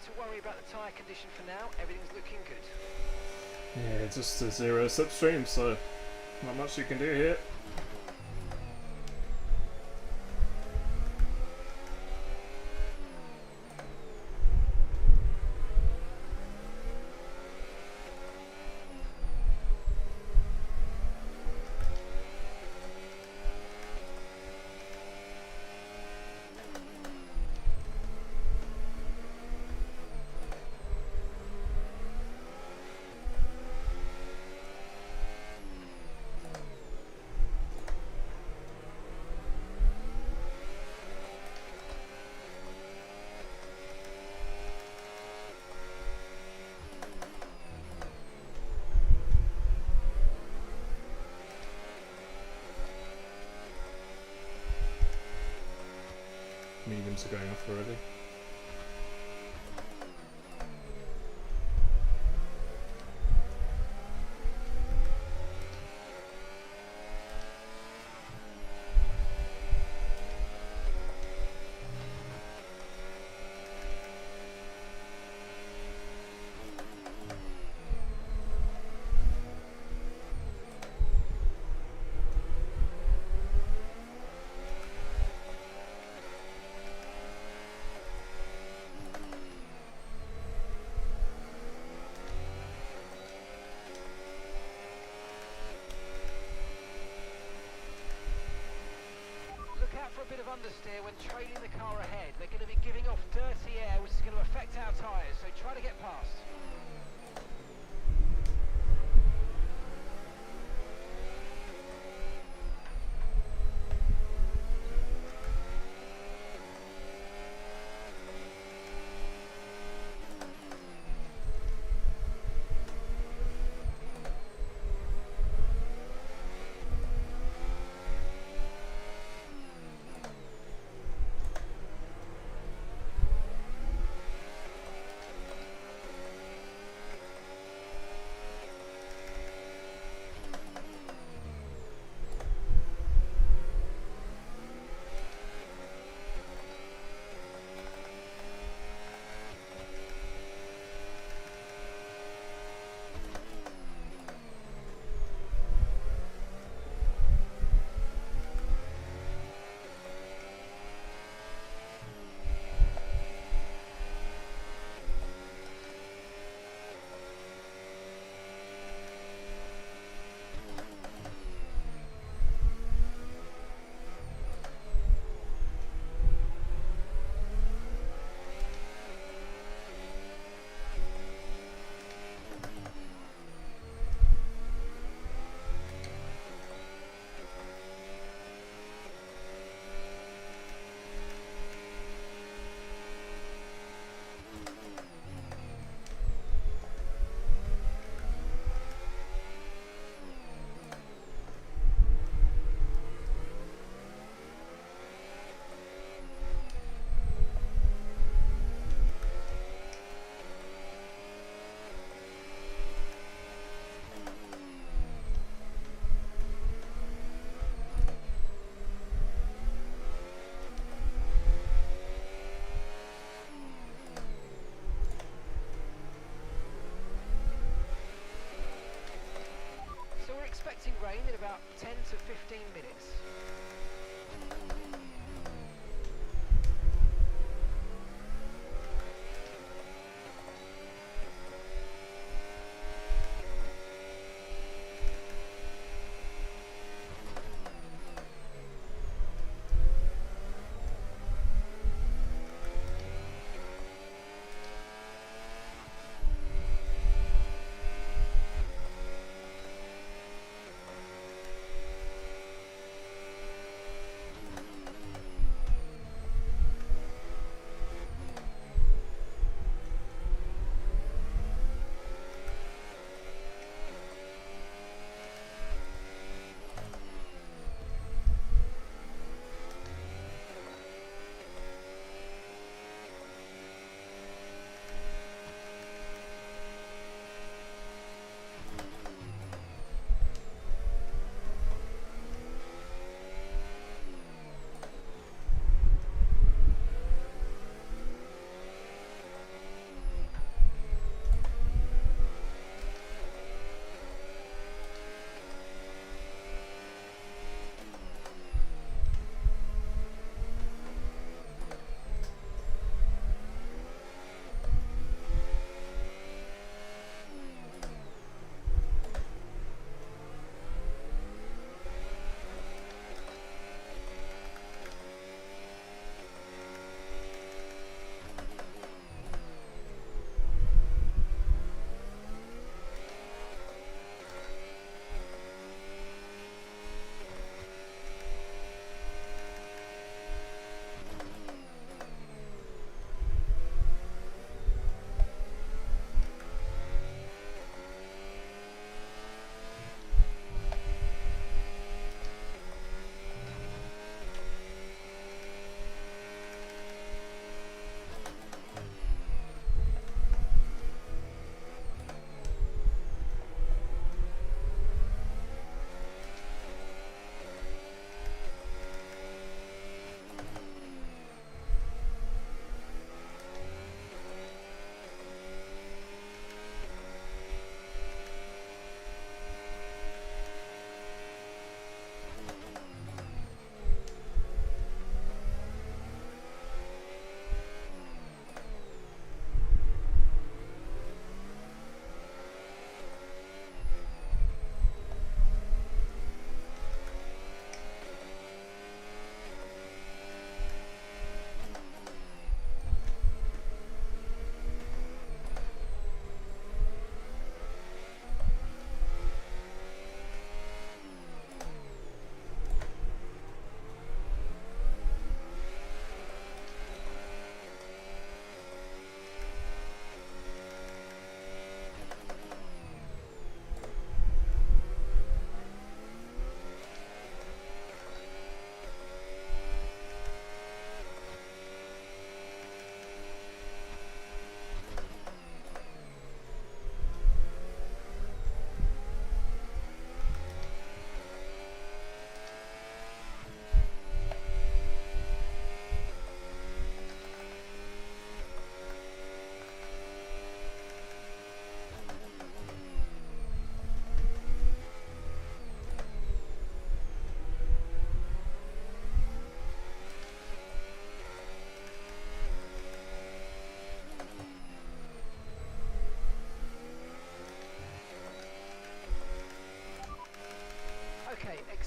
To worry about the tyre condition for now, everything's looking good. Yeah, just a 0 slipstream, so not much you can do here. mediums are going off already. Look out for a bit of understeer when trailing the car ahead. They're going to be giving off dirty air, which is going to affect our tyres, so try to get past. So we're expecting rain in about 10 to 15 minutes.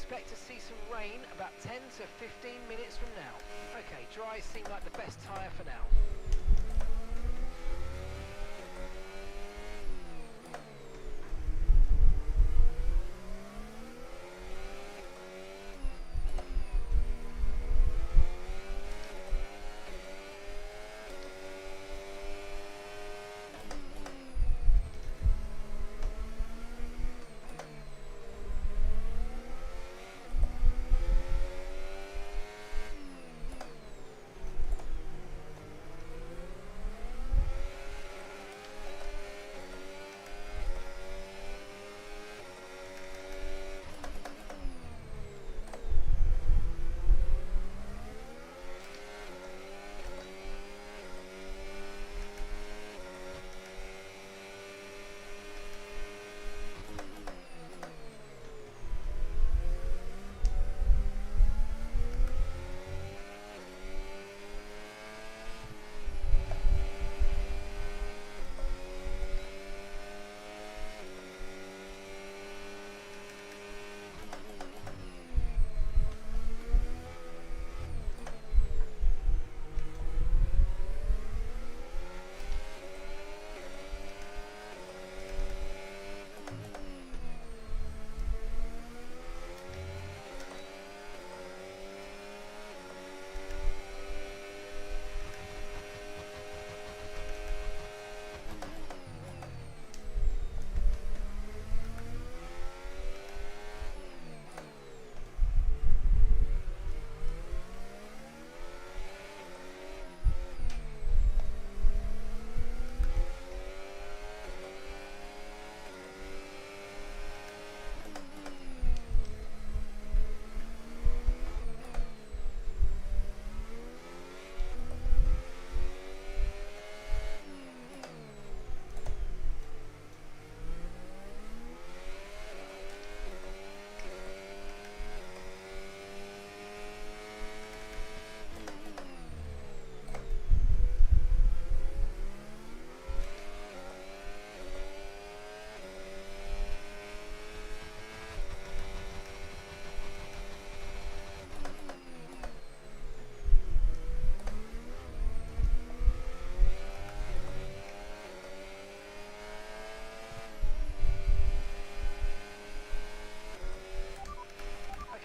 expect to see some rain about 10 to 15 minutes from now. Okay, dry seem like the best tyre for now.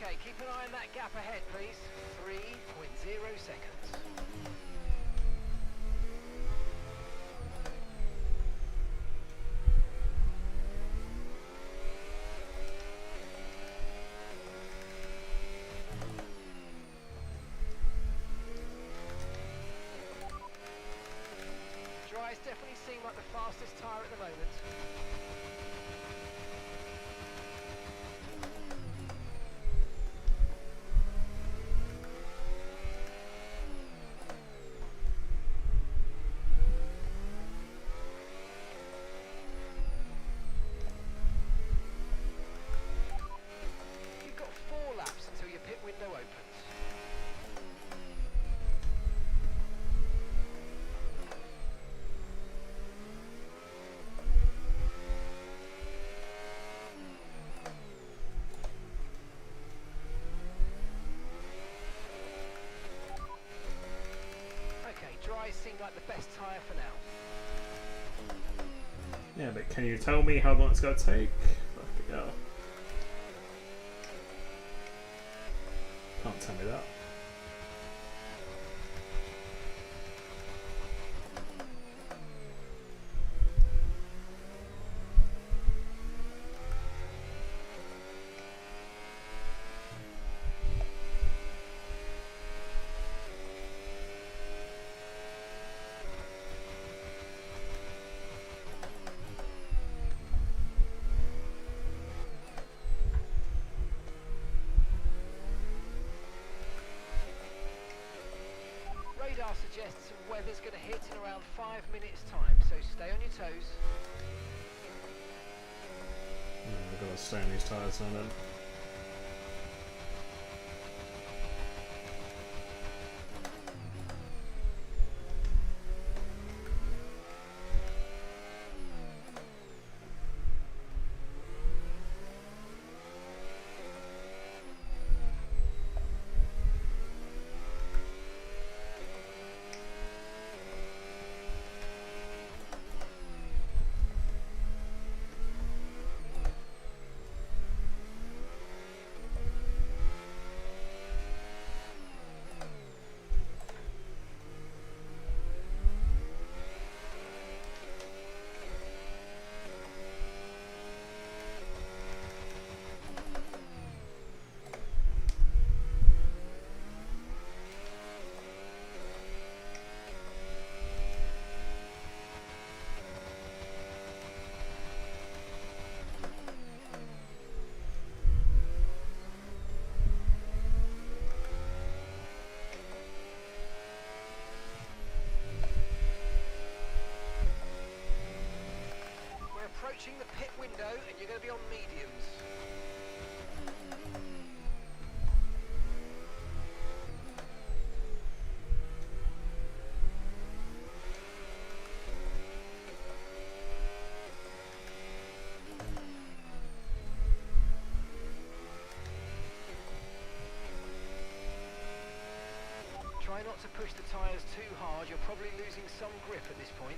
Okay, keep an eye on that gap ahead, please. 3.0 seconds. Dries definitely seem like the fastest tyre at the moment. You've got 4 laps until your pit window opens. Okay, dries seem like the best tyre for now. Yeah, but can you tell me how long it's going to take? Fucking hell. Can't tell me that. Radar suggests some weather's going to hit in around 5 minutes time, so stay on your toes. We've got to stay on these tyres now then. approaching the pit window and you're going to be on mediums. Try not to push the tyres too hard, you're probably losing some grip at this point.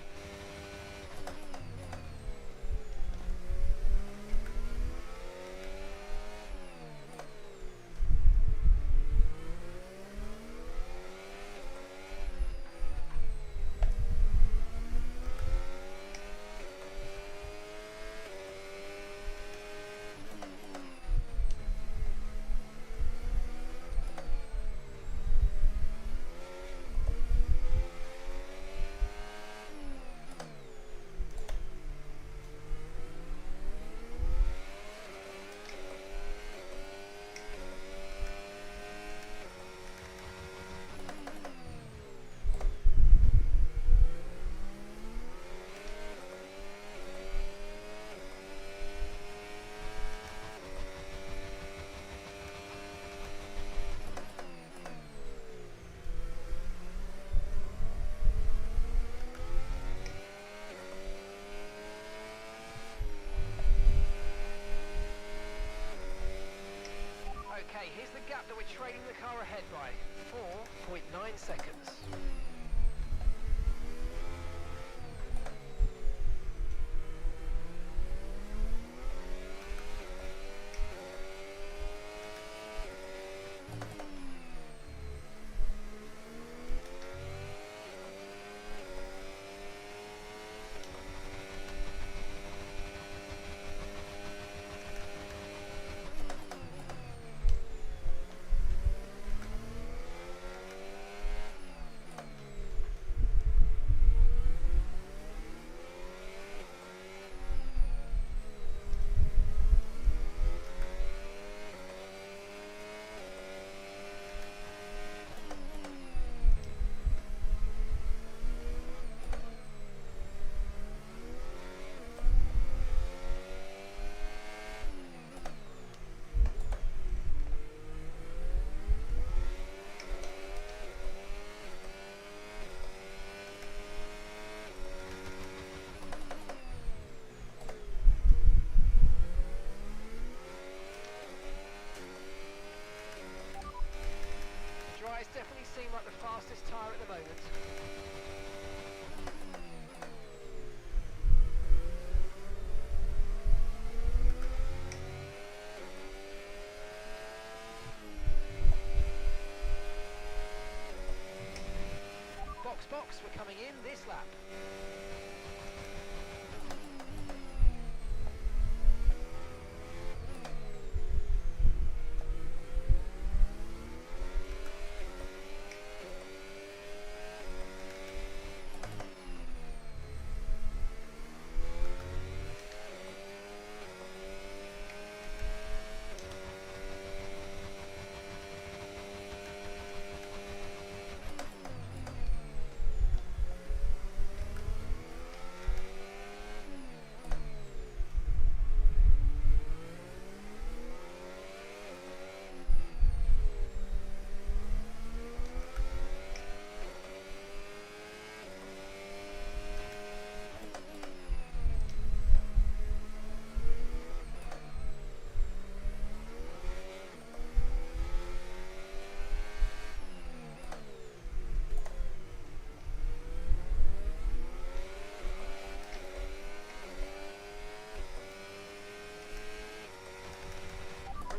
Okay, here's the gap that we're trailing the car ahead by. 4.9 seconds. Dries definitely seem like the fastest tyre at the moment. Box, we're coming in this lap.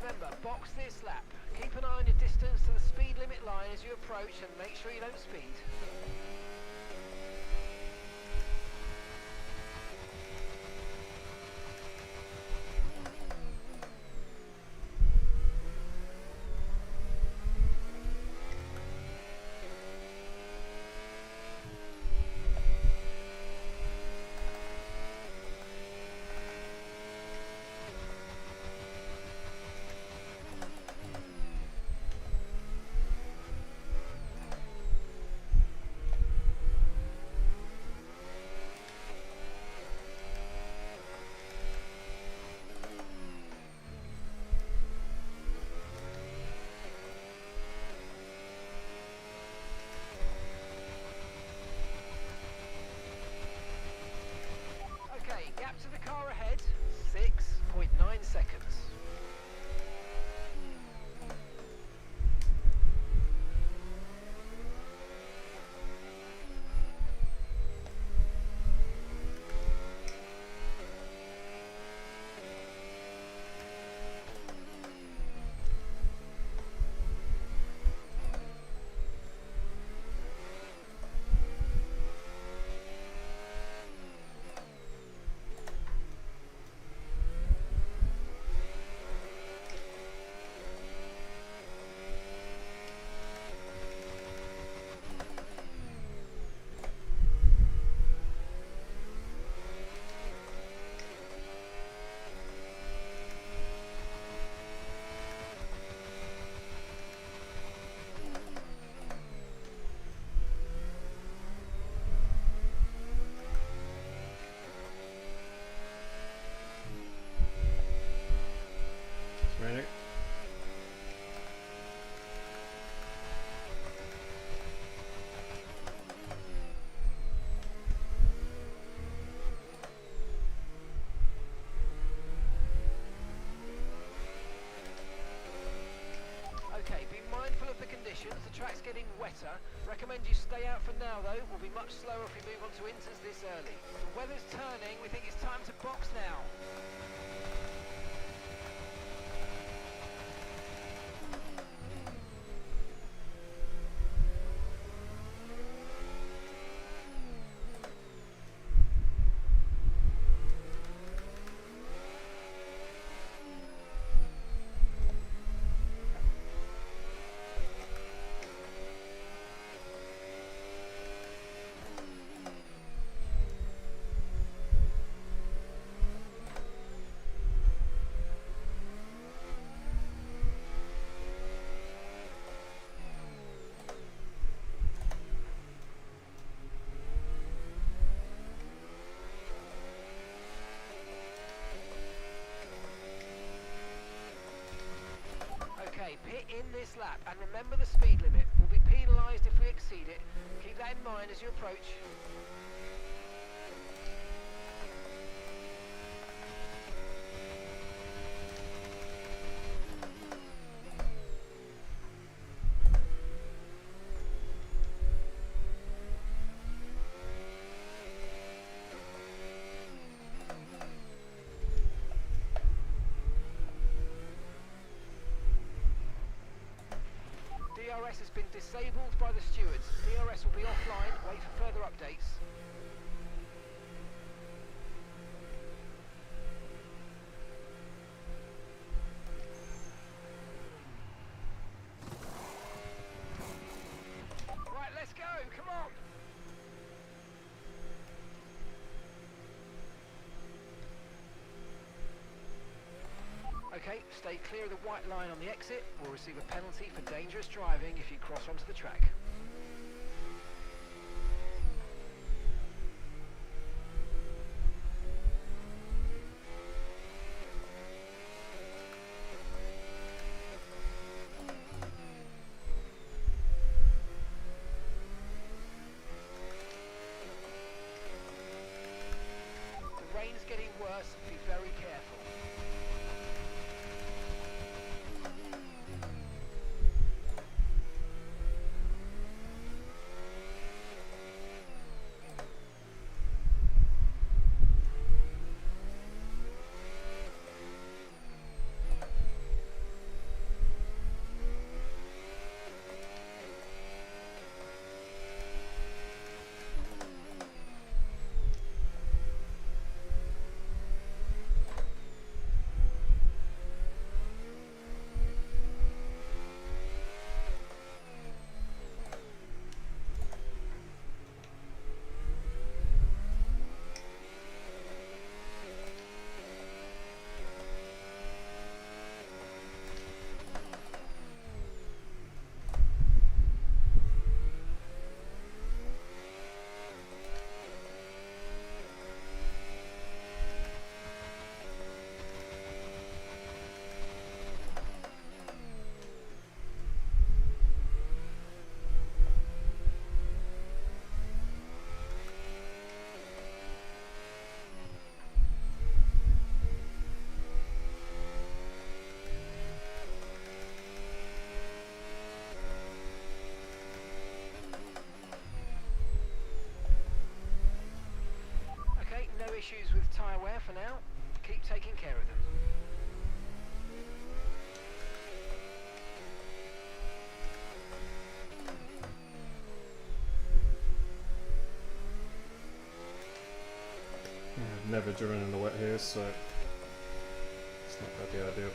Remember, box this lap. Keep an eye on your distance to the speed limit line as you approach and make sure you don't speed. 9 seconds. Ready? Okay, be mindful of the conditions. The track's getting wetter. Recommend you stay out for now though. We'll be much slower if we move on to inters this early. The weather's turning. We think it's time to box now. Okay, pit in this lap and remember the speed limit. We'll be penalised if we exceed it. Keep that in mind as you approach. DRS has been disabled by the stewards. DRS will be offline. Wait for further updates. Right, let's go. Come on. Okay, stay clear of the white line on the exit. We'll receive a penalty for dangerous driving if you cross onto the track. The rain's getting worse. Be very careful. issues with tyre wear for now. Keep taking care of them. Yeah, I've never driven in the wet here, so it's not going to be ideal.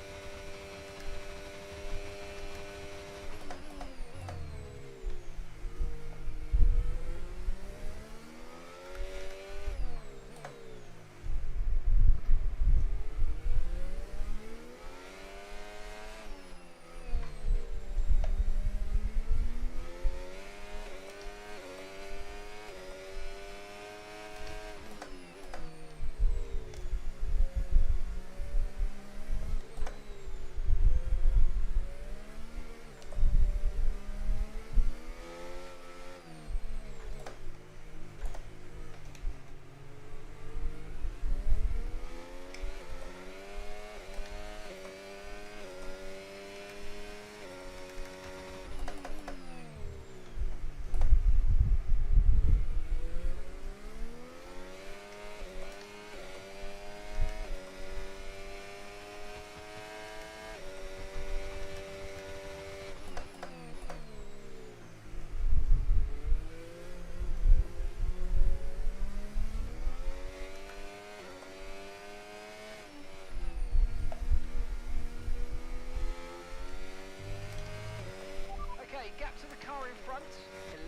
Okay, gap to the car in front,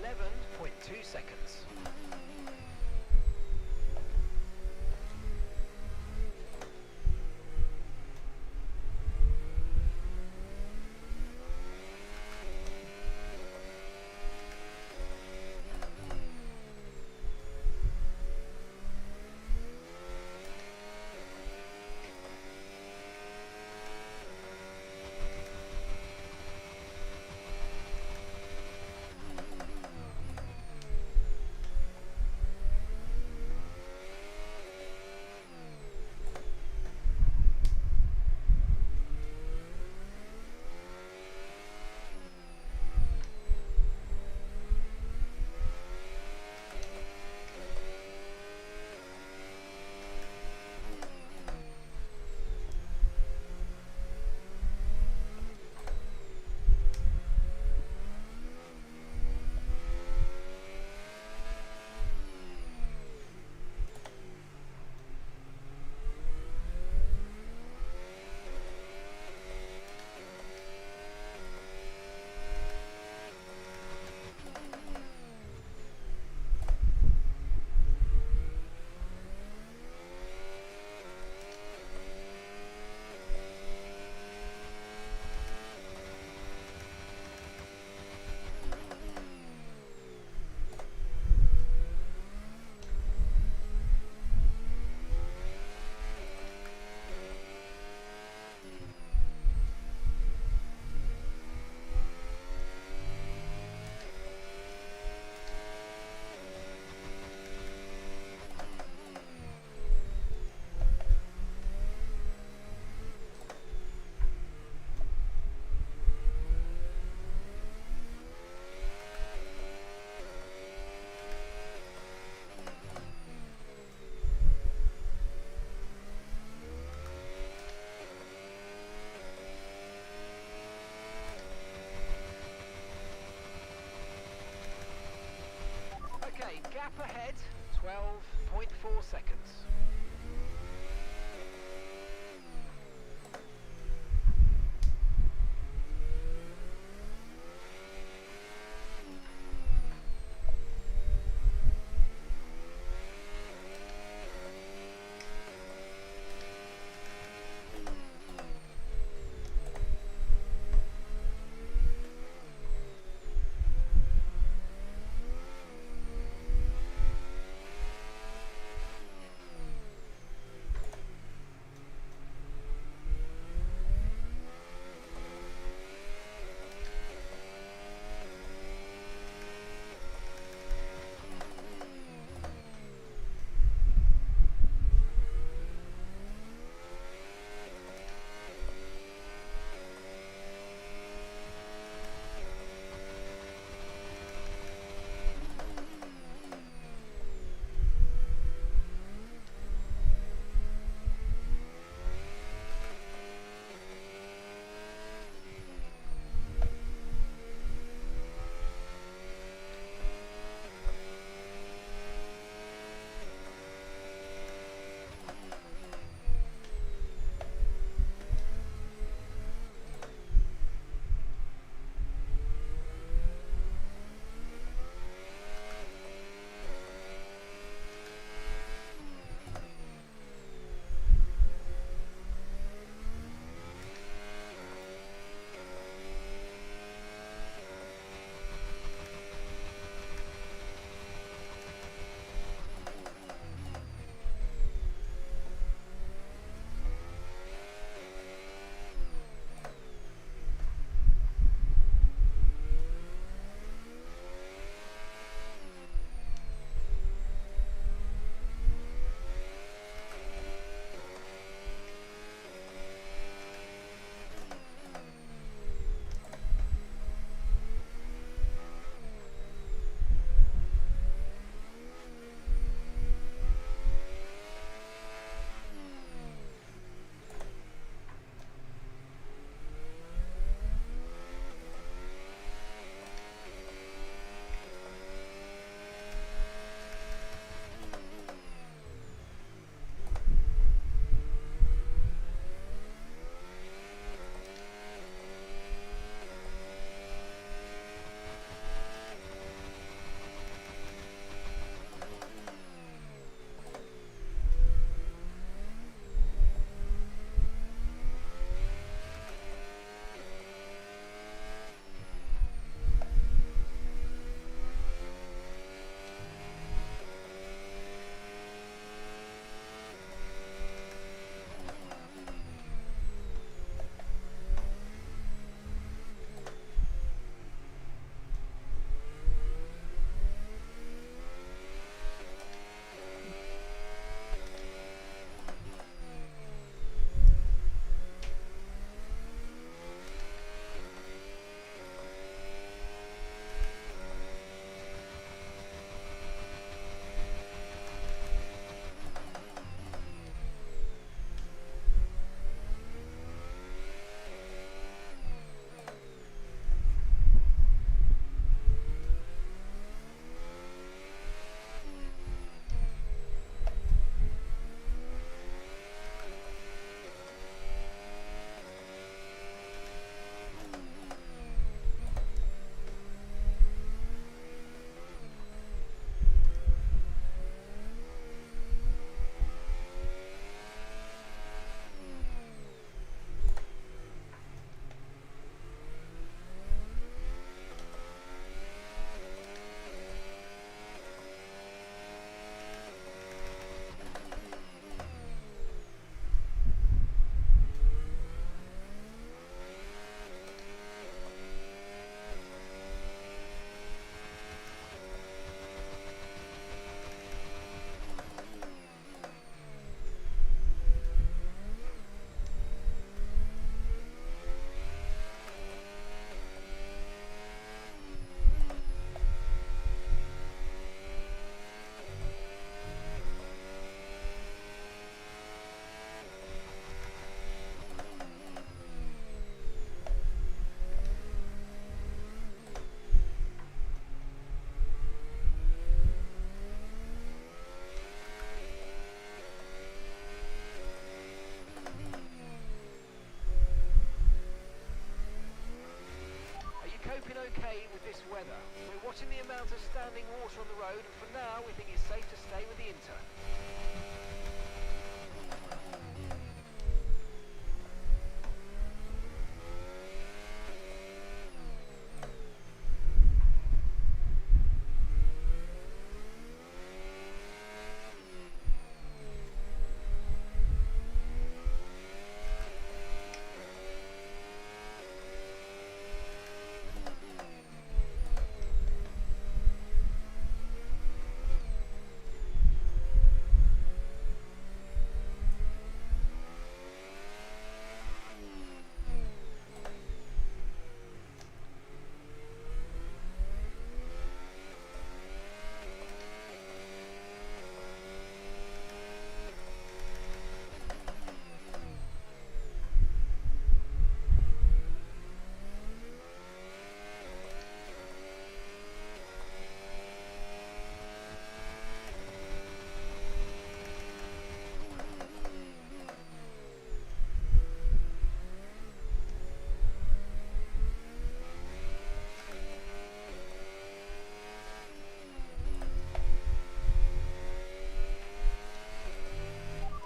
11.2 seconds. Okay, gap ahead, 12.4 seconds. of standing water on the road, and for now we think it's safe to stay with the Inter.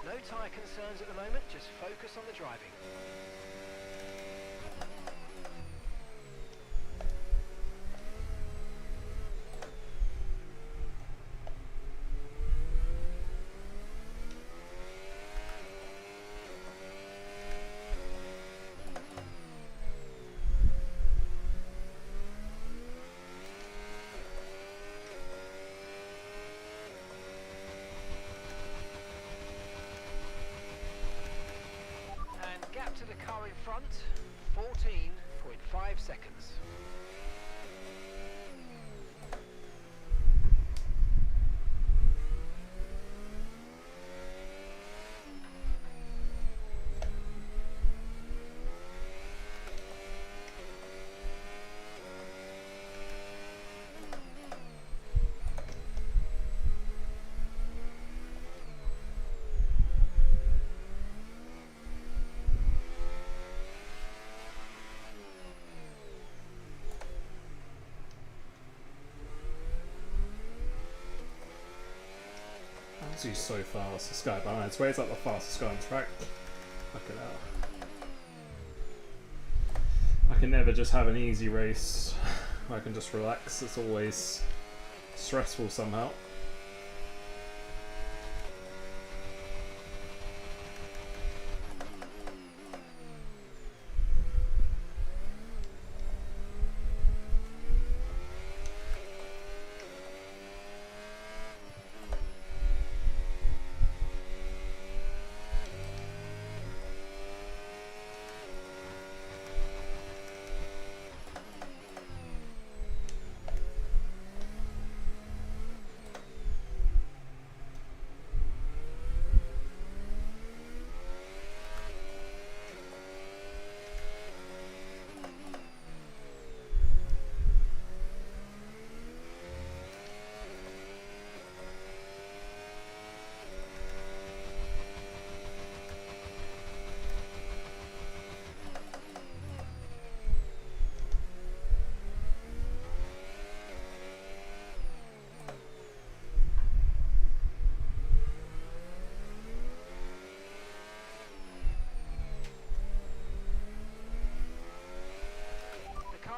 No tyre concerns at the moment, just focus on the driving. Gap to the car in front, 14.5 seconds. He's so fast. This guy behind. I swear he's like the fastest guy on track. Fuck it out. I can never just have an easy race where I can just relax. It's always stressful somehow.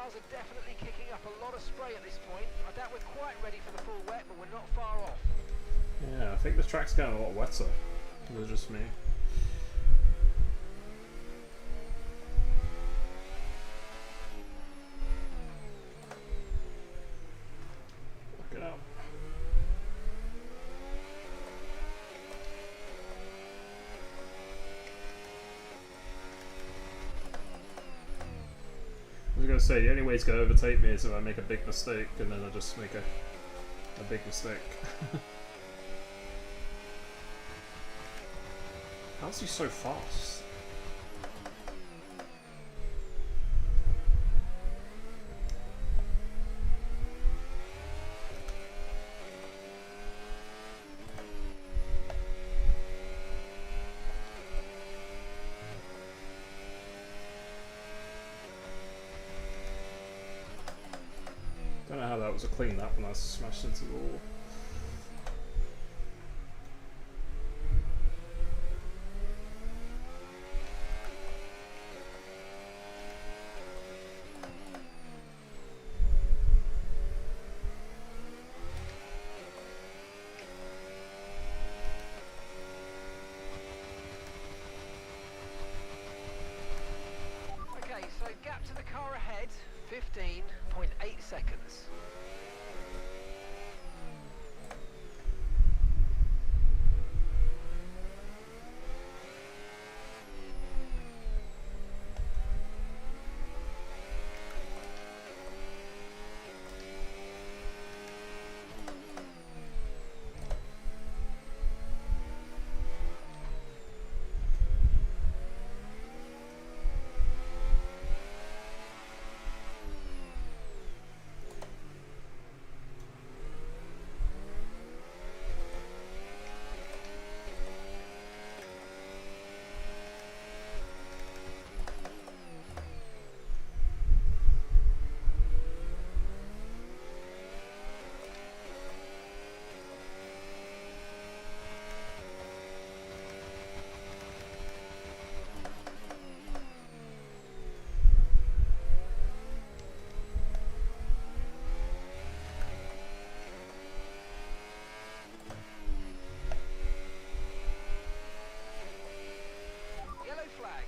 Are definitely kicking up a lot of spray at this point. I doubt we're quite ready for the full wet, but we're not far off. Yeah, I think the track's getting a lot wetter. It's just me. Look it up. I was going to say, the only way he's going to overtake me is if I make a big mistake, and then I just make a big mistake. How's he so fast? was a clean lap when I smashed into the wall. Okay, so gap to the car ahead, 15.8 seconds. Yellow flag.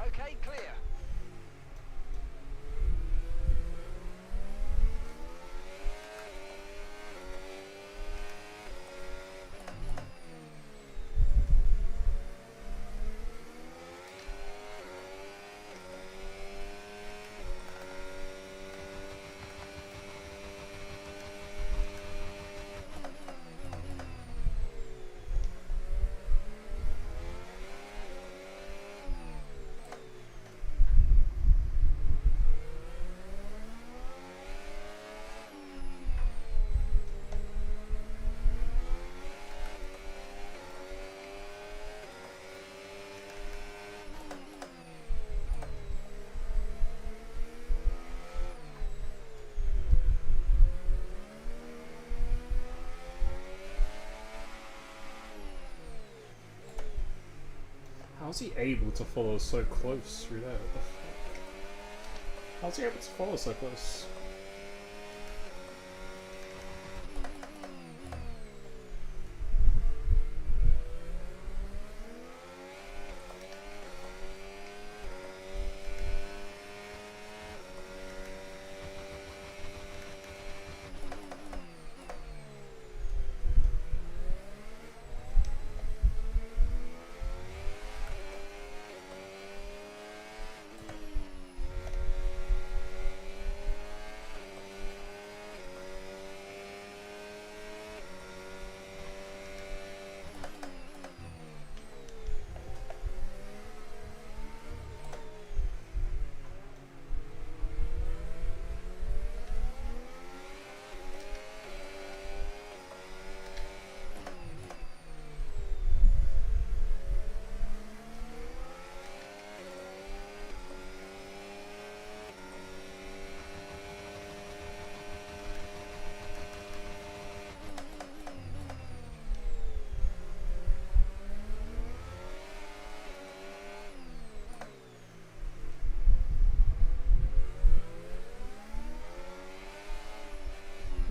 Okay, clear. How's he able to follow so close through there? What the fuck? How's he able to follow so close?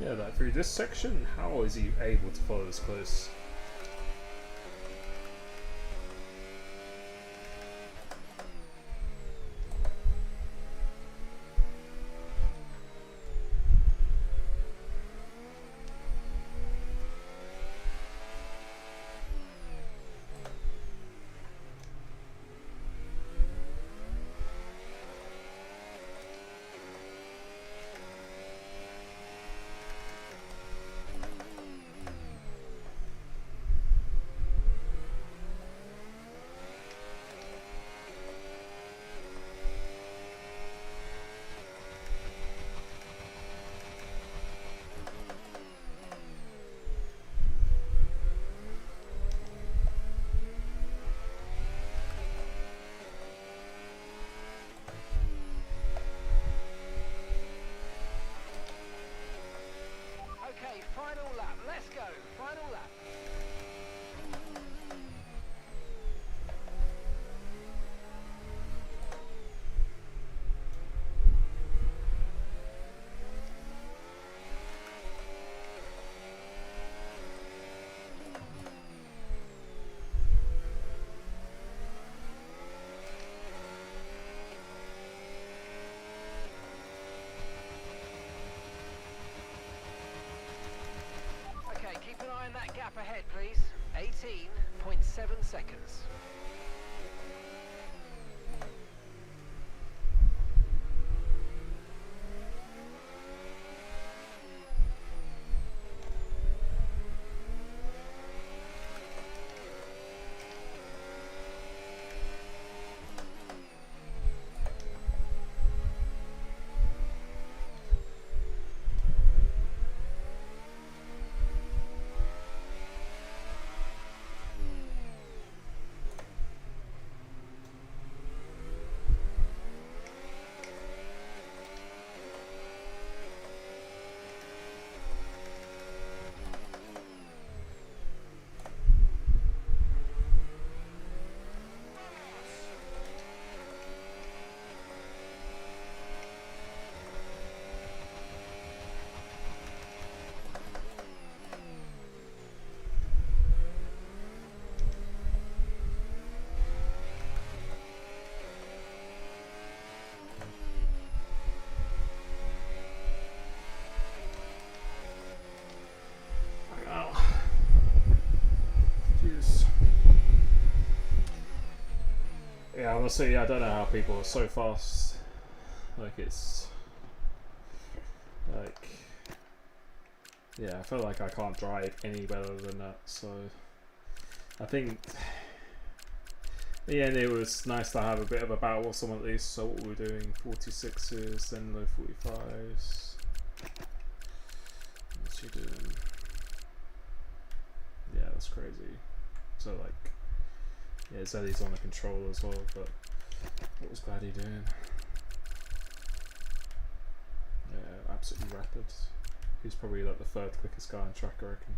Yeah, that through this section, how is he able to follow this close? Lap ahead, please. 18.7 seconds. Yeah, honestly, I don't know how people are so fast. Like, it's like, yeah, I feel like I can't drive any better than that. So I think, yeah, it was nice to have a bit of a battle with someone at least. So what we're doing, 46s, then low 45s. What's he doing? Yeah, that's crazy. So like, yeah, Zeddy's on the control as well, but what was Gladdy doing? Yeah, absolutely rapid. He's probably like the third quickest guy on track, I reckon.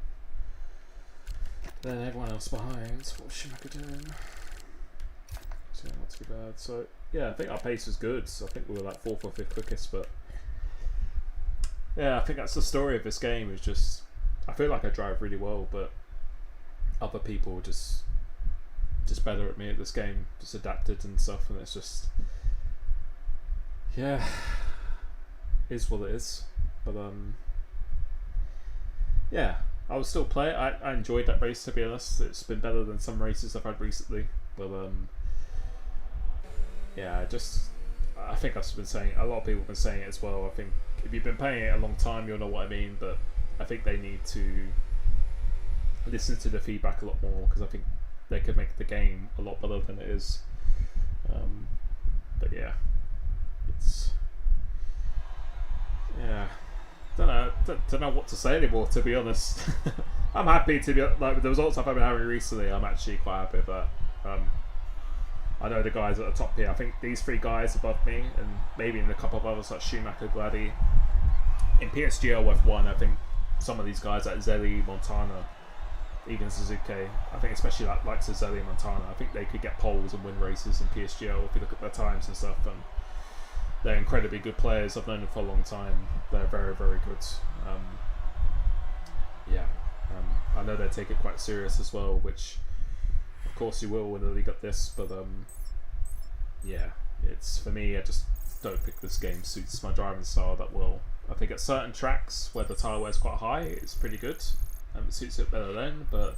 Then everyone else behind, what was Schumacher doing? So yeah, not too bad. So yeah, I think our pace was good. So I think we were like 4th or 5th quickest, but yeah, I think that's the story of this game. Is just I feel like I drive really well, but other people just better at me at this game, just adapted and stuff, and it's just, yeah, is what it is. But yeah, I would still play it. I enjoyed that race, to be honest. It's been better than some races I've had recently, but yeah, I think I've been saying, a lot of people have been saying it as well. I think if you've been playing it a long time, you'll know what I mean, but I think they need to listen to the feedback a lot more, because I think they could make the game a lot better than it is. But yeah, it's, yeah, don't know what to say anymore, to be honest. I'm happy to be, like, with the results I've been having recently. I'm actually quite happy with that. I know the guys at the top here, I think these 3 guys above me, and maybe in a couple of others like Schumacher, Gladdy. In PSGL F1, I think some of these guys like Zelli, Montana, even Suzuki, I think especially like Zelli and Montana, I think they could get poles and win races in PSGL if you look at their times and stuff. And they're incredibly good players. I've known them for a long time. They're very, very good. I know they take it quite serious as well, which of course you will when the league up this. But yeah, it's, for me, I just don't think this game suits my driving style that well. I think at certain tracks where the tyre wear's quite high, it's pretty good. It suits it better then, but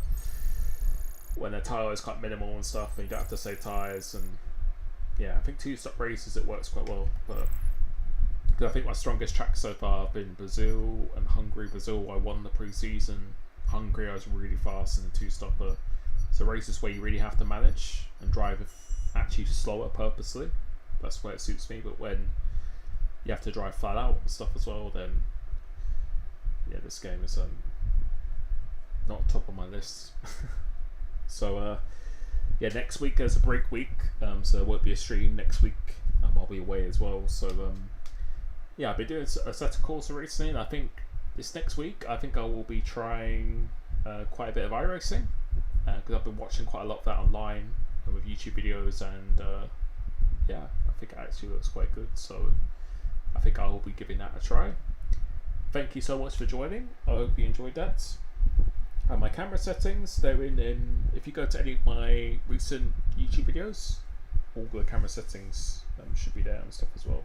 when the tyre is quite minimal and stuff, and you don't have to save tyres, and yeah, I think 2-stop races it works quite well. But I think my strongest tracks so far have been Brazil and Hungary. Brazil, I won the pre-season. Hungary, I was really fast in the 2-stopper. So races where you really have to manage and drive actually slower purposely, that's where it suits me. But when you have to drive flat out and stuff as well, then yeah, this game is not top of my list. So yeah, next week is a break week, so there won't be a stream next week. I'll be away as well. So yeah, I've been doing a set of course recently, and I think this next week I think I will be trying quite a bit of iRacing, because I've been watching quite a lot of that online and with YouTube videos, and yeah, I think it actually looks quite good. So I think I will be giving that a try. Thank you so much for joining. I hope you enjoyed that. And my camera settings, they're in if you go to any of my recent YouTube videos, all the camera settings should be there and stuff as well.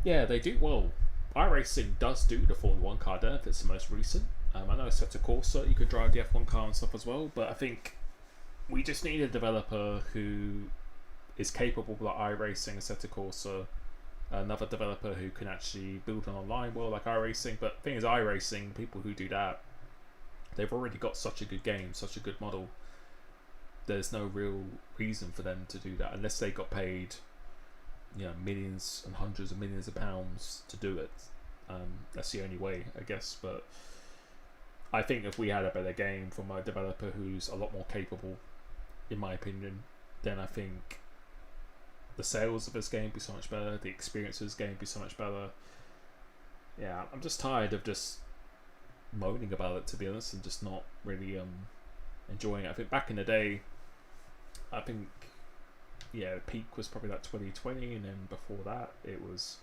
Yeah, they do well. iRacing does do the Formula 1 car. I don't know if it's the most recent. I know Assetto Corsa, you could drive the F1 car and stuff as well, but I think we just need a developer who is capable of iRacing, Assetto Corsa, another developer who can actually build an online world like iRacing. But the thing is, iRacing, people who do that, they've already got such a good game, such a good model. There's no real reason for them to do that unless they got paid, millions and hundreds of millions of pounds to do it. That's the only way, I guess. But I think if we had a better game from a developer who's a lot more capable, in my opinion, then I think the sales of this game would be so much better, the experience of this game would be so much better. Yeah, I'm just tired of just moaning about it, to be honest, and just not really enjoying it. I think back in the day, the peak was probably like 2020, and then before that it was,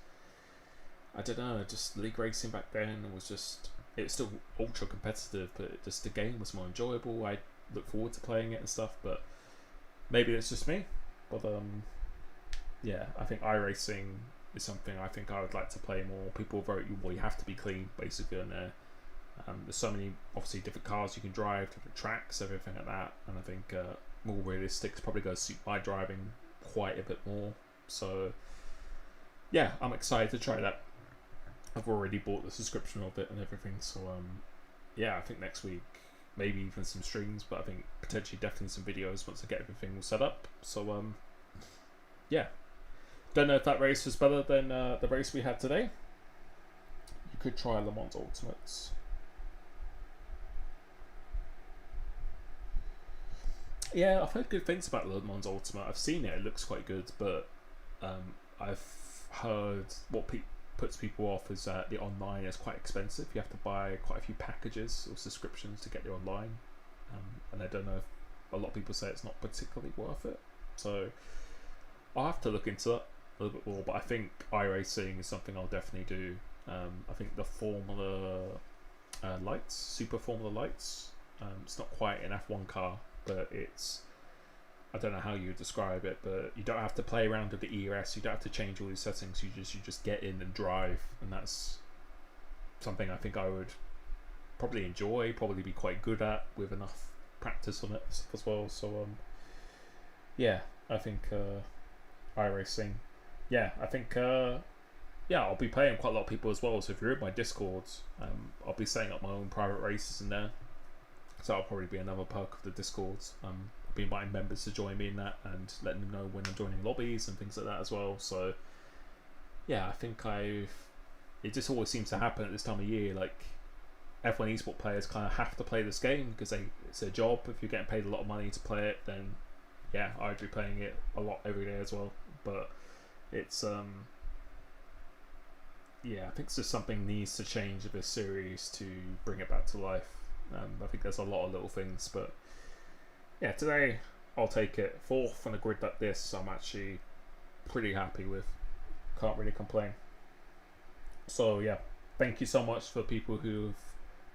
I don't know, just league racing back then. It was still ultra competitive, but just the game was more enjoyable. I look forward to playing it and stuff, but maybe it's just me. But I think iRacing is something I think I would like to play more. People vote you have to be clean basically on there. There's so many obviously different cars you can drive, different tracks, everything like that, and I think more realistic is probably going to suit my driving quite a bit more. So yeah, I'm excited to try that. I've already bought the subscription of it and everything, so I think next week maybe even some streams, but I think potentially definitely some videos once I get everything all set up. So don't know if that race was better than the race we had today. You could try Le Mans Ultimates. Yeah, I've heard good things about Le Mans Ultimate. I've seen it; it looks quite good, but I've heard what puts people off is that the online is quite expensive. You have to buy quite a few packages or subscriptions to get the online, and I don't know if a lot of people say it's not particularly worth it. So I'll have to look into that a little bit more. But I think iRacing is something I'll definitely do. I think the Formula Lights, Super Formula Lights, it's not quite an F1 car, but it's, I don't know how you would describe it, but you don't have to play around with the ERS, you don't have to change all these settings, you just get in and drive, and that's something I think I would probably enjoy, probably be quite good at with enough practice on it as well. So I think iRacing, I think I'll be playing quite a lot of people as well. So if you're in my Discord, I'll be setting up my own private races in there. So that'll probably be another perk of the Discord. I'll be inviting members to join me in that and letting them know when I'm joining lobbies and things like that as well. So I think it just always seems to happen at this time of year. Like F1 esport players kind of have to play this game because it's their job. If you're getting paid a lot of money to play it, then I'd be playing it a lot every day as well. But it's I think it's just something needs to change with this series to bring it back to life. I think there's a lot of little things, but today I'll take it. 4th on a grid like this, I'm actually pretty happy with. Can't really complain. So thank you so much for people who've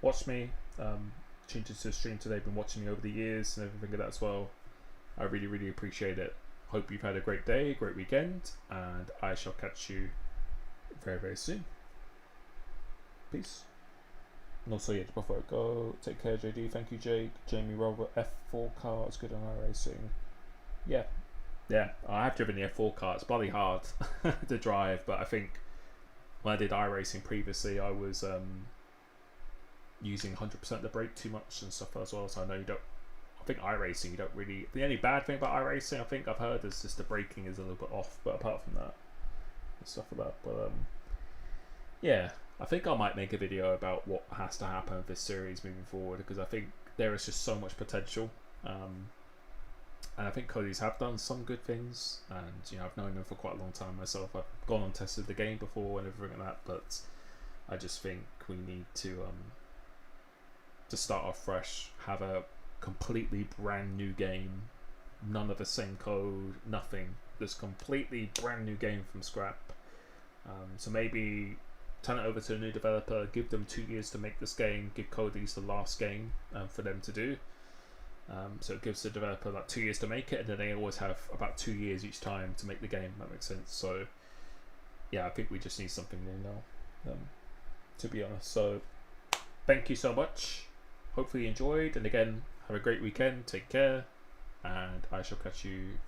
watched me, tuned into the stream today, been watching me over the years and everything like that as well. I really, really appreciate it. Hope you've had a great day, great weekend, and I shall catch you very, very soon. Peace. And also, before I go, take care, JD. Thank you, Jake. Jamie Robert, F4 car. It's good on iRacing. I have driven the F4 car. It's bloody hard to drive, but I think when I did iRacing previously, I was using 100% of the brake too much and stuff as well. So I know you don't. I think iRacing, you don't really. The only bad thing about iRacing, I think I've heard, is just the braking is a little bit off. But apart from that, and stuff like that. But I think I might make a video about what has to happen with this series moving forward, because I think there is just so much potential, and I think Cody's have done some good things, and I've known them for quite a long time myself. I've gone and tested the game before and everything like that, but I just think we need to start off fresh, have a completely brand new game, none of the same code, nothing, just completely brand new game from scrap. So maybe turn it over to a new developer, give them 2 years to make this game, give Cody's the last game for them to do. So it gives the developer like 2 years to make it, and then they always have about 2 years each time to make the game. That makes sense. So I think we just need something new now. to be honest. So thank you so much. Hopefully you enjoyed, and again, have a great weekend. Take care, and I shall catch you